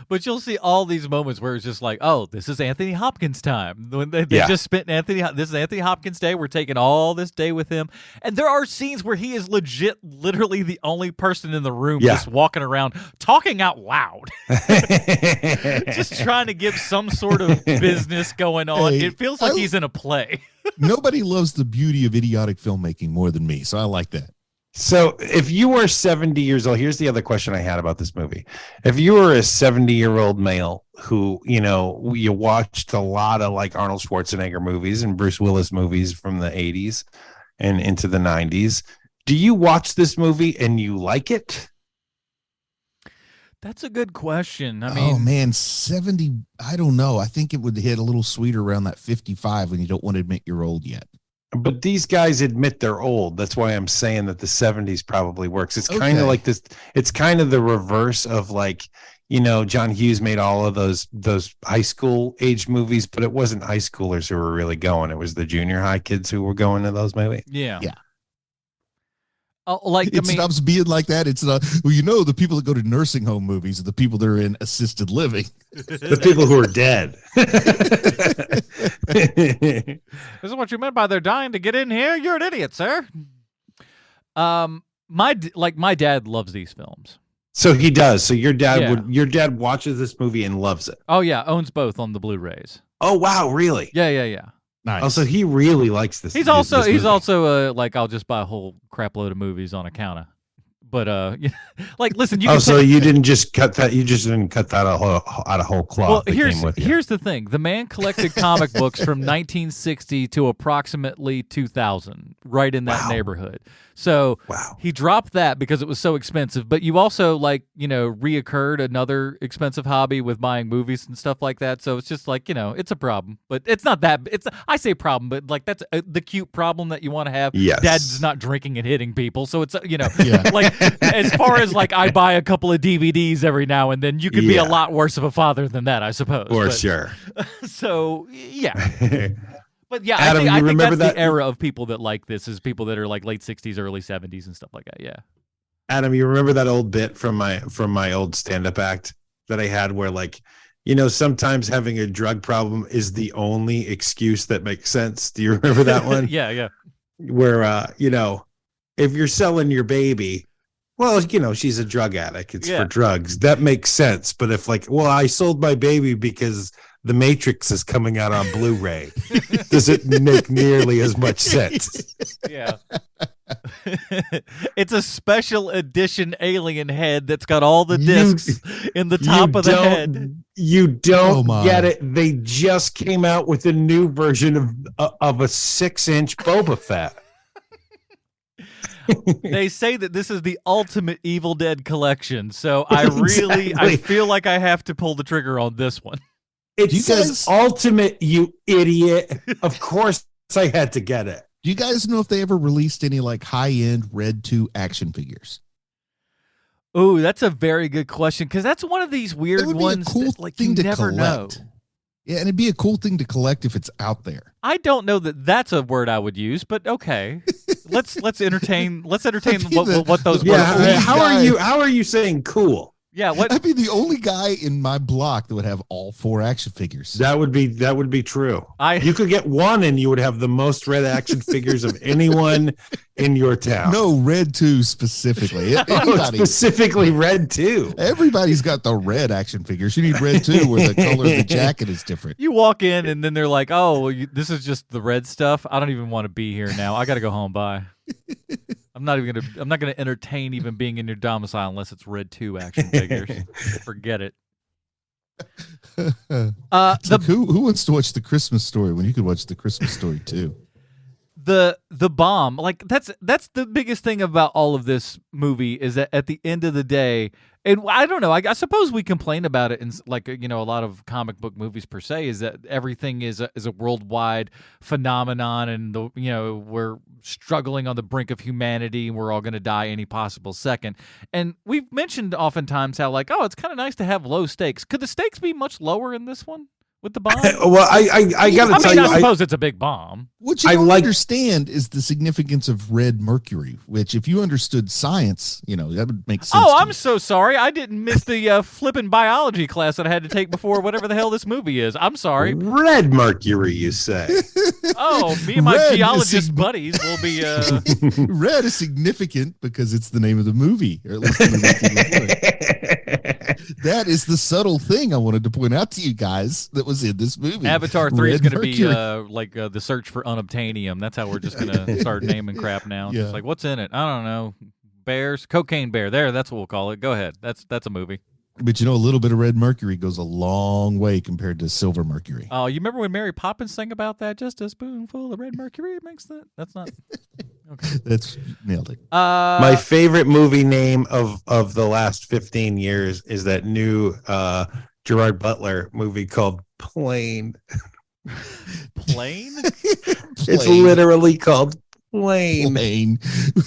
[SPEAKER 1] But you'll see all these moments where it's just like, oh, this is Anthony Hopkins time. When they just spent this is Anthony Hopkins day. We're taking all this day with him. And there are scenes where he is literally the only person in the room just walking around talking out loud. Just trying to give some sort of business going on.
[SPEAKER 3] Hey,
[SPEAKER 1] It feels like he's in a play.
[SPEAKER 3] Nobody loves the beauty of idiotic filmmaking more than me, so I like that.
[SPEAKER 2] So if you were 70 years old, here's the other question I had about this movie. If you were a 70-year-old male who, you watched a lot of like Arnold Schwarzenegger movies and Bruce Willis movies from the 80s and into the 90s, do you watch this movie and you like it?
[SPEAKER 1] That's a good question. I mean,
[SPEAKER 3] oh man, 70, I don't know. I think it would hit a little sweeter around that 55 when you don't want to admit you're old yet.
[SPEAKER 2] But these guys admit they're old. That's why I'm saying that the 70s probably works. It's kind of like this. It's kind of the reverse of like, John Hughes made all of those high school age movies, but it wasn't high schoolers who were really going. It was the junior high kids who were going to those movies.
[SPEAKER 1] Yeah.
[SPEAKER 3] It stops being like that. It's not, the people that go to nursing home movies are the people that are in assisted living.
[SPEAKER 2] The people who are dead.
[SPEAKER 1] This is what you meant by they're dying to get in here? You're an idiot, sir. My dad loves these films.
[SPEAKER 2] So he does. So your dad watches this movie and loves it.
[SPEAKER 1] Oh yeah, owns both on the Blu-rays.
[SPEAKER 2] Oh wow, really?
[SPEAKER 1] Yeah.
[SPEAKER 3] Nice.
[SPEAKER 2] Oh, so he really likes this.
[SPEAKER 1] He's also like, I'll just buy a whole crap load of movies on a counter. But like, listen, you.
[SPEAKER 2] So you didn't just cut that. You just didn't cut that out of whole cloth.
[SPEAKER 1] Well, here's the thing: the man collected comic books from 1960 to approximately 2000, right in that neighborhood. So he dropped that because it was so expensive. But you also reoccurred another expensive hobby with buying movies and stuff like that. So it's just like, it's a problem, but it's not that. I say problem, but like that's the cute problem that you want to have.
[SPEAKER 2] Yes.
[SPEAKER 1] Dad's not drinking and hitting people, so it's like as far as like I buy a couple of DVDs every now and then, you could be a lot worse of a father than that, I suppose.
[SPEAKER 2] Sure.
[SPEAKER 1] So yeah. But yeah,
[SPEAKER 2] Adam,
[SPEAKER 1] I think that's
[SPEAKER 2] that
[SPEAKER 1] the era of people that like this is people that are like late 60s, early 70s and stuff like that. Yeah.
[SPEAKER 2] Adam, you remember that old bit from my old stand-up act that I had where like You know, sometimes having a drug problem is the only excuse that makes sense. Do you remember that one?
[SPEAKER 1] Yeah.
[SPEAKER 2] Where, you know, if you're selling your baby, well, you know, she's a drug addict. It's for drugs. That makes sense. But if like, well, I sold my baby because The Matrix is coming out on Blu-ray, does it make nearly as much sense?
[SPEAKER 1] Yeah. It's a special edition alien head that's got all the discs in the top of the head.
[SPEAKER 2] You don't get it. They just came out with a new version of a 6-inch Boba Fett.
[SPEAKER 1] They say that this is the ultimate Evil Dead collection, so I feel like I have to pull the trigger on this one.
[SPEAKER 2] It says ultimate, you idiot. Of course I had to get it.
[SPEAKER 3] Do you guys know if they ever released any like high-end Red 2 action figures?
[SPEAKER 1] Oh, that's a very good question, because that's one of these weird ones that like you never know.
[SPEAKER 3] Yeah, and it'd be a cool thing to collect if it's out there.
[SPEAKER 1] I don't know that that's a word I would use, but okay. Let's entertain what those words are.
[SPEAKER 2] How are you saying cool?
[SPEAKER 1] Yeah, what?
[SPEAKER 3] I'd be the only guy in my block that would have all 4 action figures.
[SPEAKER 2] That would be true. You could get one and you would have the most red action figures of anyone in your town.
[SPEAKER 3] No, Red 2 specifically.
[SPEAKER 2] Specifically Red 2.
[SPEAKER 3] Everybody's got the red action figures. You need Red 2 where the color of the jacket is different.
[SPEAKER 1] You walk in and then they're like, "Oh, well, this is just the red stuff. I don't even want to be here now. I got to go home. Bye." I'm not gonna entertain even being in your domicile unless it's Red 2 action figures. Forget it.
[SPEAKER 3] Who wants to watch The Christmas Story when you could watch The Christmas Story too?
[SPEAKER 1] The bomb, like that's the biggest thing about all of this movie is that at the end of the day, and I don't know, I suppose we complain about it in like, you know, a lot of comic book movies per se, is that everything is a worldwide phenomenon, and we're struggling on the brink of humanity, and we're all going to die any possible second. And we've mentioned oftentimes how like, oh, it's kind of nice to have low stakes. Could the stakes be much lower in this one? With the bomb?
[SPEAKER 2] Well, I gotta tell you,
[SPEAKER 1] I suppose it's a big bomb.
[SPEAKER 3] What you don't understand is the significance of red mercury, which if you understood science, you know, that would make sense.
[SPEAKER 1] Oh, I'm so sorry. I didn't miss the flippin' biology class that I had to take before whatever the hell this movie is. I'm sorry.
[SPEAKER 2] Red mercury, you say?
[SPEAKER 1] Oh, me and my geologist buddies will be...
[SPEAKER 3] Red is significant because it's the name of the movie, or at least the movie. That is the subtle thing I wanted to point out to you guys that was in this movie.
[SPEAKER 1] Avatar 3 is going to be like the search for unobtainium. That's how we're just going to start naming crap now. Yeah. Just like, what's in it? I don't know. Bears? Cocaine bear. There, that's what we'll call it. Go ahead. That's a movie.
[SPEAKER 3] But you know, a little bit of red mercury goes a long way compared to silver mercury.
[SPEAKER 1] Oh, you remember when Mary Poppins sang about that? Just a spoonful of red mercury makes that? That's not... Okay.
[SPEAKER 3] That's nailed it.
[SPEAKER 2] My favorite movie name of the last 15 years is that new Gerard Butler movie called Plane.
[SPEAKER 1] Plane?
[SPEAKER 2] It's literally called Plane.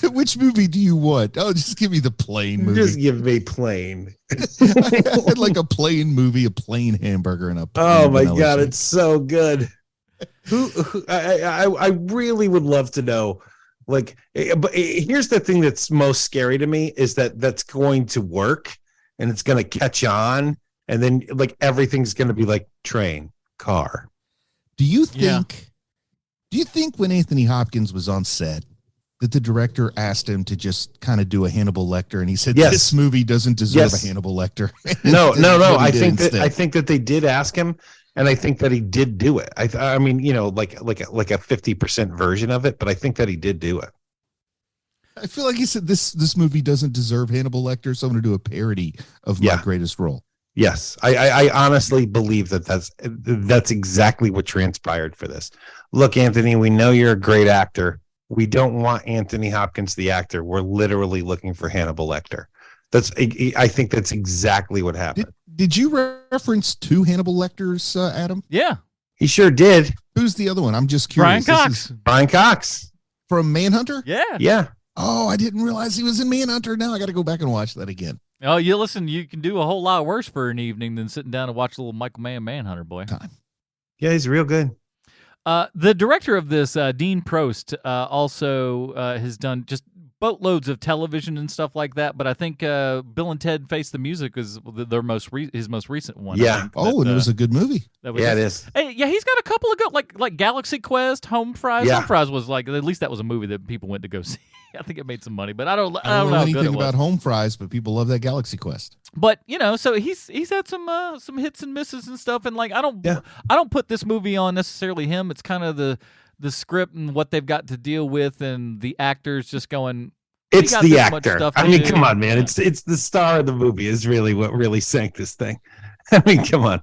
[SPEAKER 3] Which movie do you want? Oh, just give me the Plane movie.
[SPEAKER 2] Just give me Plane.
[SPEAKER 3] I'd like a plain movie, a plain hamburger, and a plain
[SPEAKER 2] oh my god, it's so good. I really would love to know. Like, but here's the thing that's most scary to me is that that's going to work and it's going to catch on, and then like everything's going to be like train, car.
[SPEAKER 3] Do you think when Anthony Hopkins was on set that the director asked him to just kind of do a Hannibal Lecter, and he said,
[SPEAKER 2] yes,
[SPEAKER 3] this movie doesn't deserve a Hannibal Lecter?
[SPEAKER 2] No. I think that they did ask him, and I think that he did do it. I mean, you know, like a 50% version of it, but I think that he did do it.
[SPEAKER 3] I feel like he said this movie doesn't deserve Hannibal Lecter, so I'm going to do a parody of my greatest role.
[SPEAKER 2] Yes, I honestly believe that's exactly what transpired for this. Look, Anthony, we know you're a great actor. We don't want Anthony Hopkins, the actor. We're literally looking for Hannibal Lecter. I think that's exactly what happened.
[SPEAKER 3] Did you reference 2 Hannibal Lecters, Adam?
[SPEAKER 1] Yeah.
[SPEAKER 2] He sure did.
[SPEAKER 3] Who's the other one? I'm just curious.
[SPEAKER 2] Brian Cox.
[SPEAKER 3] From Manhunter?
[SPEAKER 1] Yeah.
[SPEAKER 2] Yeah.
[SPEAKER 3] Oh, I didn't realize he was in Manhunter. Now I got to go back and watch that again.
[SPEAKER 1] Oh, you listen, you can do a whole lot worse for an evening than sitting down and watch a little Michael Mann Manhunter, boy.
[SPEAKER 2] Yeah, he's real good.
[SPEAKER 1] The director of this, Dean Prost, also has done just boatloads of television and stuff like that. But I think Bill and Ted Face the Music is their his most recent one.
[SPEAKER 2] Yeah.
[SPEAKER 1] I think,
[SPEAKER 3] and it was a good movie.
[SPEAKER 1] that was
[SPEAKER 2] Yeah, it is.
[SPEAKER 1] Hey, yeah, he's got a couple of good like Galaxy Quest, Home Fries.
[SPEAKER 2] Yeah.
[SPEAKER 1] Home Fries was like at least that was a movie that people went to go see. I think it made some money, but I don't know
[SPEAKER 3] I don't know
[SPEAKER 1] how good
[SPEAKER 3] anything
[SPEAKER 1] it was.
[SPEAKER 3] about Home Fries, but people love that Galaxy Quest.
[SPEAKER 1] But so he's had some hits and misses and stuff, and like I don't put this movie on necessarily him. It's kind of the script and what they've got to deal with, and the actors just going.
[SPEAKER 2] It's
[SPEAKER 1] got
[SPEAKER 2] the
[SPEAKER 1] this much
[SPEAKER 2] actor.
[SPEAKER 1] stuff
[SPEAKER 2] I
[SPEAKER 1] to
[SPEAKER 2] mean,
[SPEAKER 1] do.
[SPEAKER 2] come on, man. It's the star of the movie is really what really sank this thing. I mean, come on.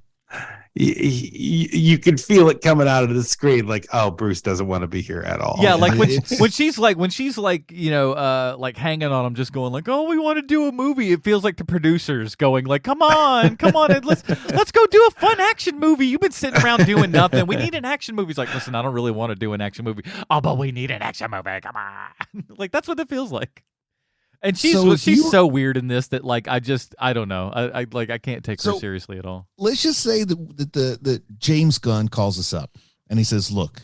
[SPEAKER 2] You could feel it coming out of the screen, like, oh, Bruce doesn't want to be here at all.
[SPEAKER 1] Yeah, like when she's like like hanging on him, just going like, oh, we want to do a movie. It feels like the producers going like, come on, and let's go do a fun action movie. You've been sitting around doing nothing. We need an action movie. He's like, listen, I don't really want to do an action movie. Oh, but we need an action movie. Come on, like that's what it feels like. And she's so weird in this that like I don't know. I can't take her seriously at all.
[SPEAKER 3] Let's just say that James Gunn calls us up and he says, look,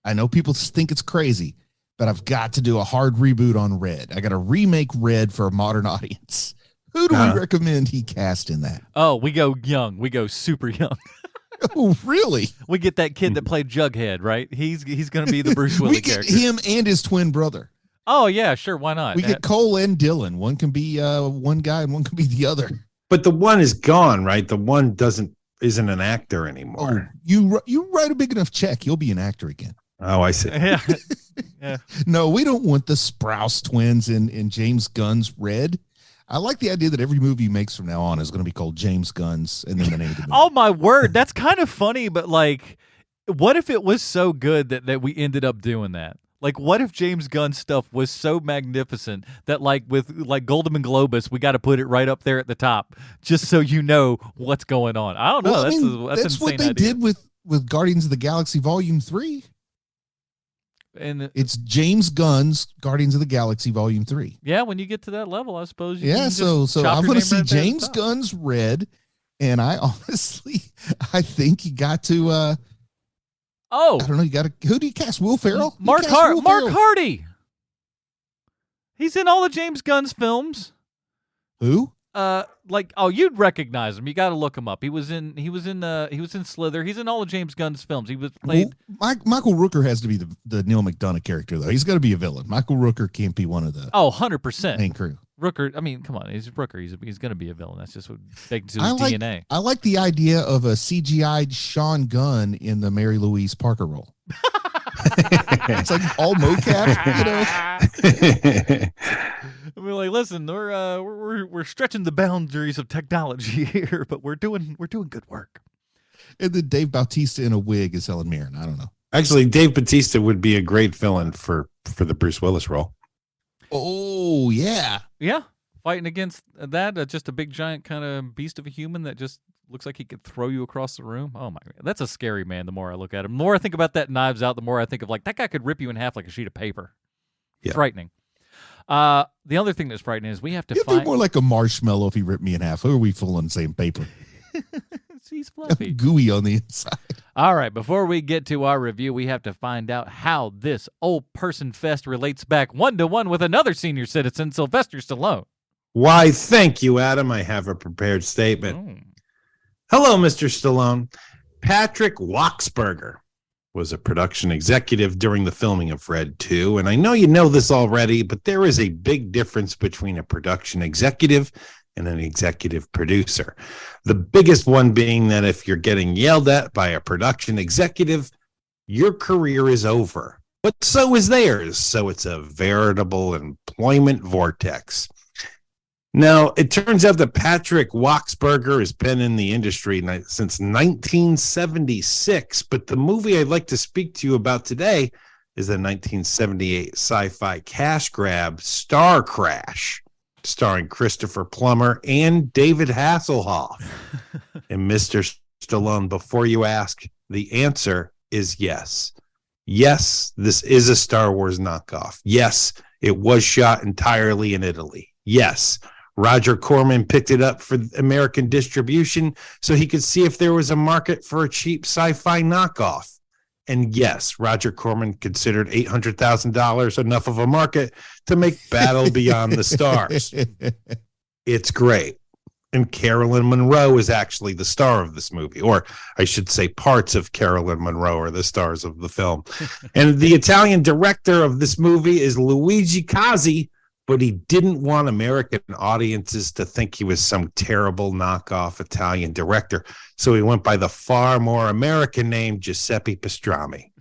[SPEAKER 3] I know people think it's crazy, but I've got to do a hard reboot on Red. I got to remake Red for a modern audience. Who do we recommend he cast in that?
[SPEAKER 1] Oh, we go young. We go super young.
[SPEAKER 3] Oh, really?
[SPEAKER 1] We get that kid that played Jughead, right? He's going to be the Bruce Willis
[SPEAKER 3] we get
[SPEAKER 1] character.
[SPEAKER 3] him and his twin brother.
[SPEAKER 1] Oh, yeah, sure. Why not?
[SPEAKER 3] We get Cole and Dylan. One can be one guy and one can be the other.
[SPEAKER 2] But the one is gone, right? The one isn't an actor anymore.
[SPEAKER 3] Oh, you write a big enough check, you'll be an actor again.
[SPEAKER 2] Oh, I see.
[SPEAKER 1] Yeah.
[SPEAKER 3] No, we don't want the Sprouse twins in James Gunn's Red. I like the idea that every movie he makes from now on is going to be called James Gunn's and then the name of the movie.
[SPEAKER 1] Oh, my word. That's kind of funny, but like, what if it was so good that we ended up doing that? Like, what if James Gunn stuff was so magnificent that, like, with like Golden and Globus, we got to put it right up there at the top, just so you know what's going on. I don't know.
[SPEAKER 3] Well,
[SPEAKER 1] that's
[SPEAKER 3] what they did with Guardians of the Galaxy Volume 3.
[SPEAKER 1] And
[SPEAKER 3] it's James Gunn's Guardians of the Galaxy Volume 3.
[SPEAKER 1] Yeah, when you get to that level, I suppose.
[SPEAKER 3] So I'm going to see James Gunn's Red, and I think you got to. I don't know. Who do you cast? Will Ferrell?
[SPEAKER 1] Mark Hardy. He's in all of James Gunn's films.
[SPEAKER 3] Who?
[SPEAKER 1] You'd recognize him. You got to look him up. He was in Slither. He's in all of James Gunn's films. He was played.
[SPEAKER 3] Michael Rooker has to be the Neil McDonough character, though. He's got to be a villain. Michael Rooker can't be one of the
[SPEAKER 1] 100%
[SPEAKER 3] main crew.
[SPEAKER 1] Rooker, I mean, come on, he's Rooker. He's going to be a villain. That's just what baked into his DNA.
[SPEAKER 3] I like the idea of a CGI'd Sean Gunn in the Mary Louise Parker role. It's like all mocap,
[SPEAKER 1] I mean, like, listen, we're stretching the boundaries of technology here, but we're doing good work.
[SPEAKER 3] And then Dave Bautista in a wig is Helen Mirren. I don't know.
[SPEAKER 2] Actually, Dave Bautista would be a great villain for the Bruce Willis role.
[SPEAKER 3] Oh, yeah.
[SPEAKER 1] Yeah. Fighting against that, just a big giant kind of beast of a human that just looks like he could throw you across the room. Oh, my God. That's a scary man the more I look at him. The more I think about that Knives Out, the more I think of, like, that guy could rip you in half like a sheet of paper. Yeah. Frightening. The other thing that's frightening is we have to
[SPEAKER 3] He'd be more like a marshmallow if he ripped me in half. Who are we fooling saying paper?
[SPEAKER 1] He's fluffy.
[SPEAKER 3] Gooey on the inside.
[SPEAKER 1] All right, before we get to our review, we have to find out how this old person fest relates back 1-to-1 with another senior citizen, Sylvester Stallone.
[SPEAKER 2] Why, thank you, Adam. I have a prepared statement. Hello, Mr. Stallone. Patrick Wachsberger was a production executive during the filming of Red 2, and I know you know this already, but there is a big difference between a production executive and an executive producer. The biggest one being that if you're getting yelled at by a production executive, your career is over. But so is theirs, so it's a veritable employment vortex. Now, it turns out that Patrick Wachsberger has been in the industry since 1976, but the movie I'd like to speak to you about today is the 1978 sci-fi cash grab Star Crash, starring Christopher Plummer and David Hasselhoff. And Mr. Stallone, before you ask, the answer is yes. Yes, this is a Star Wars knockoff. Yes, it was shot entirely in Italy. Yes, Roger Corman picked it up for American distribution so he could see if there was a market for a cheap sci-fi knockoff. And yes, Roger Corman considered $800,000 enough of a market to make Battle Beyond the Stars. It's great. And Carolyn Monroe is actually the star of this movie, or I should say parts of Carolyn Monroe are the stars of the film. And the Italian director of this movie is Luigi Cozzi, but he didn't want American audiences to think he was some terrible knockoff Italian director. So he went by the far more American name Giuseppe Pastrami.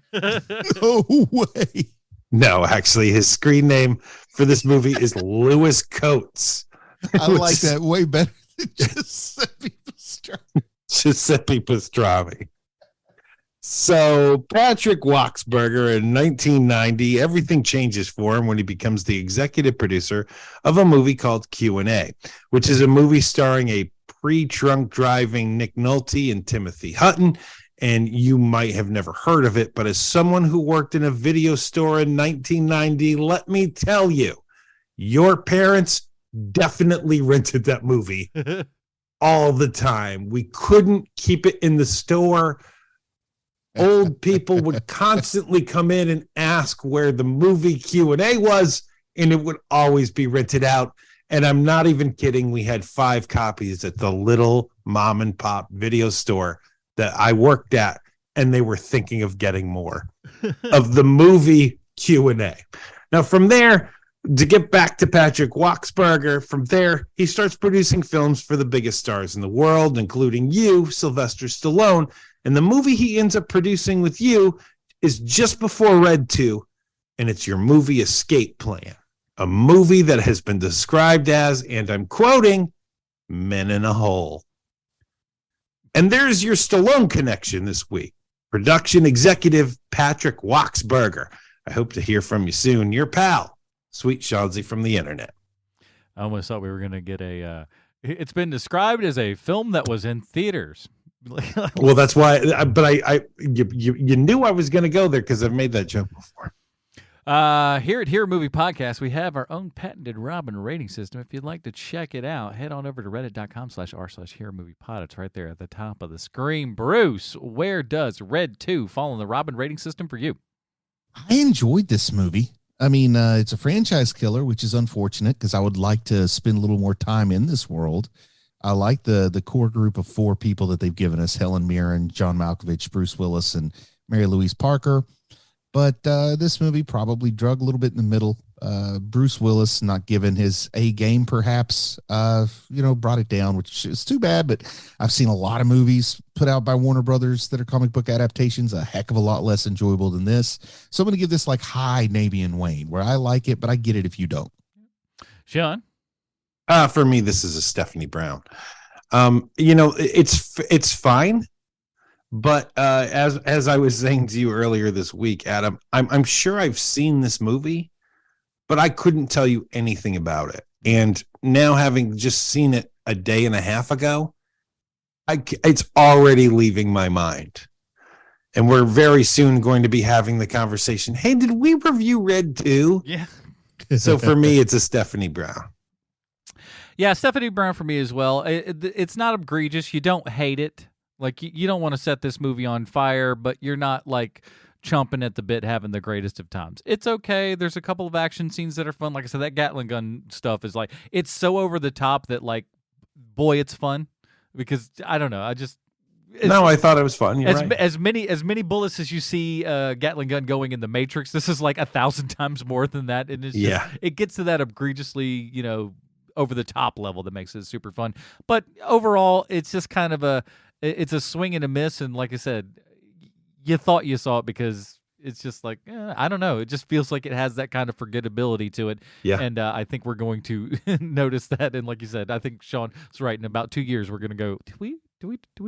[SPEAKER 3] No way.
[SPEAKER 2] No, actually, his screen name for this movie is Louis Coates.
[SPEAKER 3] I like that way better than Giuseppe Pastrami.
[SPEAKER 2] Giuseppe Pastrami. So Patrick Wachsberger in 1990, everything changes for him when he becomes the executive producer of a movie called Q&A, which is a movie starring a pre-drunk driving Nick Nolte and Timothy Hutton. And you might have never heard of it, but as someone who worked in a video store in 1990, let me tell you, your parents definitely rented that movie all the time. We couldn't keep it in the store. Old people would constantly come in and ask where the movie Q&A was, and it would always be rented out. And I'm not even kidding. We had 5 copies at the little mom and pop video store that I worked at, and they were thinking of getting more of the movie Q&A. Now, from there, to get back to Patrick Wachsberger, from there, he starts producing films for the biggest stars in the world, including you, Sylvester Stallone. And the movie he ends up producing with you is just before Red 2, and it's your movie Escape Plan, a movie that has been described as, and I'm quoting, Men in a Hole. And there's your Stallone connection this week. Production executive Patrick Wachsberger. I hope to hear from you soon. Your pal, Sweet Chauncey from the internet.
[SPEAKER 1] I almost thought we were going to get a... it's been described as a film that was in theaters.
[SPEAKER 2] Well, that's why. But you knew I was going to go there because I've made that joke before.
[SPEAKER 1] Here at Hero Movie Podcast, we have our own patented Robin rating system. If you'd like to check it out, head on over to reddit.com/r/Hero Movie Pod. It's right there at the top of the screen. Bruce, where does Red 2 fall in the Robin rating system for you?
[SPEAKER 3] I enjoyed this movie. I mean, it's a franchise killer, which is unfortunate because I would like to spend a little more time in this world. I like the core group of 4 people that they've given us: Helen Mirren, John Malkovich, Bruce Willis, and Mary Louise Parker. But this movie probably drug a little bit in the middle. Bruce Willis, not given his A game, perhaps, brought it down, which is too bad. But I've seen a lot of movies put out by Warner Brothers that are comic book adaptations, a heck of a lot less enjoyable than this. So I'm going to give this like high Navy and Wayne, where I like it, but I get it if you don't.
[SPEAKER 1] Sean?
[SPEAKER 2] For me, this is a Stephanie Brown. It's fine. But as I was saying to you earlier this week, Adam, I'm sure I've seen this movie, but I couldn't tell you anything about it. And now, having just seen it a day and a half ago, it's already leaving my mind. And we're very soon going to be having the conversation. Hey, did we review Red 2?
[SPEAKER 1] Yeah.
[SPEAKER 2] So for me, it's a Stephanie Brown.
[SPEAKER 1] Yeah, Stephanie Brown for me as well. It's not egregious. You don't hate it. Like, you don't want to set this movie on fire, but you're not, like, chomping at the bit having the greatest of times. It's okay. There's a couple of action scenes that are fun. Like I said, that Gatling gun stuff is, like, it's so over the top that, like, boy, it's fun. Because, I don't know, I thought it was fun. You're right. As many bullets as you see Gatling gun going in The Matrix, this is, like, 1,000 times more than that. And it's just, it gets to that egregiously, over the top level that makes it super fun. But overall, it's just kind of it's a swing and a miss, and like I said, you thought you saw it because it's just like, I don't know. It just feels like it has that kind of forgettability to it.
[SPEAKER 2] Yeah.
[SPEAKER 1] And I think we're going to notice that. And like you said, I think Sean's right. In about 2 years, we're going to go, do we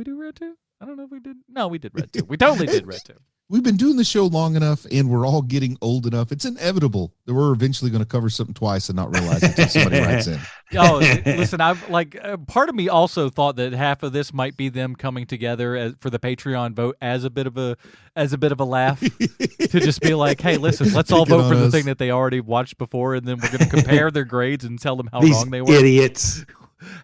[SPEAKER 1] do Red 2? I don't know if we did. No, we did Red 2. We totally did Red 2.
[SPEAKER 3] We've been doing the show long enough, and we're all getting old enough. It's inevitable that we're eventually going to cover something twice and not realize it until somebody writes in.
[SPEAKER 1] Oh, listen, I've part of me also thought that half of this might be them coming together for the Patreon vote as a bit of a laugh to just be like, hey, listen, let's all vote for the thing that they already watched before, and then we're going to compare their grades and tell them how wrong they were.
[SPEAKER 2] Idiots.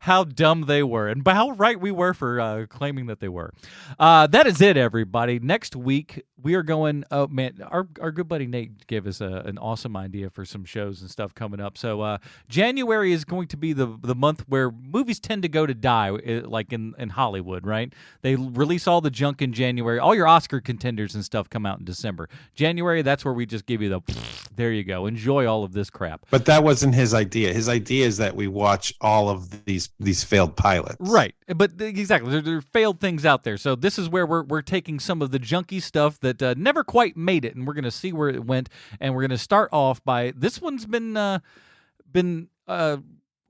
[SPEAKER 1] how dumb they were and how right we were for claiming that they were. That is it, everybody. Next week, we are going, oh, man, our good buddy Nate gave us an awesome idea for some shows and stuff coming up. So January is going to be the month where movies tend to go to die, like in Hollywood, right? They release all the junk in January. All your Oscar contenders and stuff come out in December. January, that's where we just give you the, there you go. Enjoy all of this crap.
[SPEAKER 2] But that wasn't his idea. His idea is that we watch all of these failed pilots.
[SPEAKER 1] Right. But exactly. There are failed things out there. So this is where we're taking some of the junky stuff that never quite made it, and we're going to see where it went. And we're going to start off by, this one's been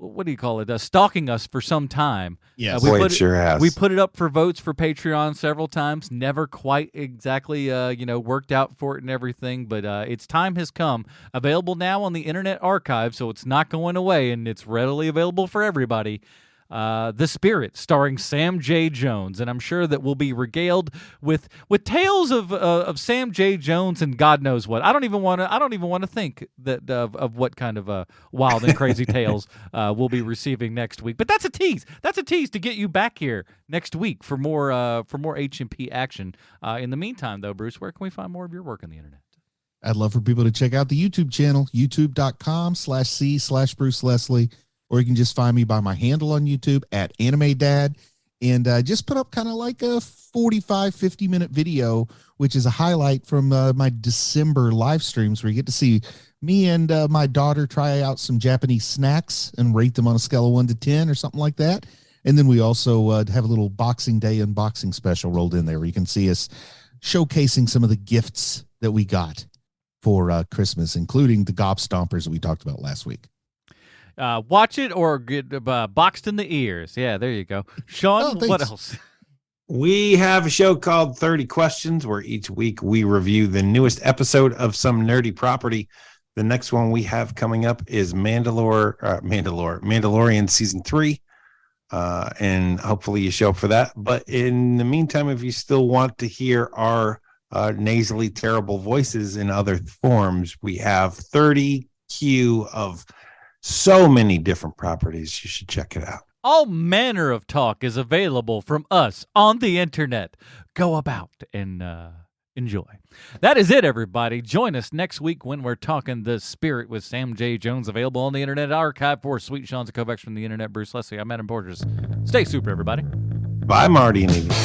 [SPEAKER 1] what do you call it? Stalking us for some time.
[SPEAKER 3] Yes.
[SPEAKER 2] Boy, it sure has.
[SPEAKER 1] We put it up for votes for Patreon several times. Never quite exactly, worked out for it and everything. But its time has come. Available now on the Internet Archive, so it's not going away, and it's readily available for everybody. The Spirit, starring Sam J. Jones, and I'm sure that we'll be regaled with tales of Sam J. Jones and God knows what. I don't even want to think that of what kind of wild and crazy tales we'll be receiving next week. But that's a tease. That's a tease to get you back here next week for more H&P action. In the meantime, though, Bruce, where can we find more of your work on the internet?
[SPEAKER 3] I'd love for people to check out the YouTube channel, youtube.com/C/Bruce Leslie. Or you can just find me by my handle on YouTube at Anime Dad, and just put up kind of like a 45, 50-minute video, which is a highlight from my December live streams where you get to see me and my daughter try out some Japanese snacks and rate them on a scale of 1 to 10 or something like that. And then we also have a little Boxing Day unboxing special rolled in there where you can see us showcasing some of the gifts that we got for Christmas, including the Gob Stompers that we talked about last week.
[SPEAKER 1] Watch it or get boxed in the ears. Yeah, there you go. Sean, what else?
[SPEAKER 2] We have a show called 30 Questions, where each week we review the newest episode of some nerdy property. The next one we have coming up is Mandalorian Season 3. And hopefully you show up for that. But in the meantime, if you still want to hear our nasally terrible voices in other forms, we have 30Q of so many different properties. You should check it out.
[SPEAKER 1] All manner of talk is available from us on the internet. Go about and enjoy. That is it, everybody. Join us next week when we're talking The Spirit with Sam J. Jones, available on the Internet Archive. For Sweet Sean Zakovac from the Internet, Bruce Leslie, I'm Adam Borges. Stay super, everybody.
[SPEAKER 2] Bye, Marty and Evie.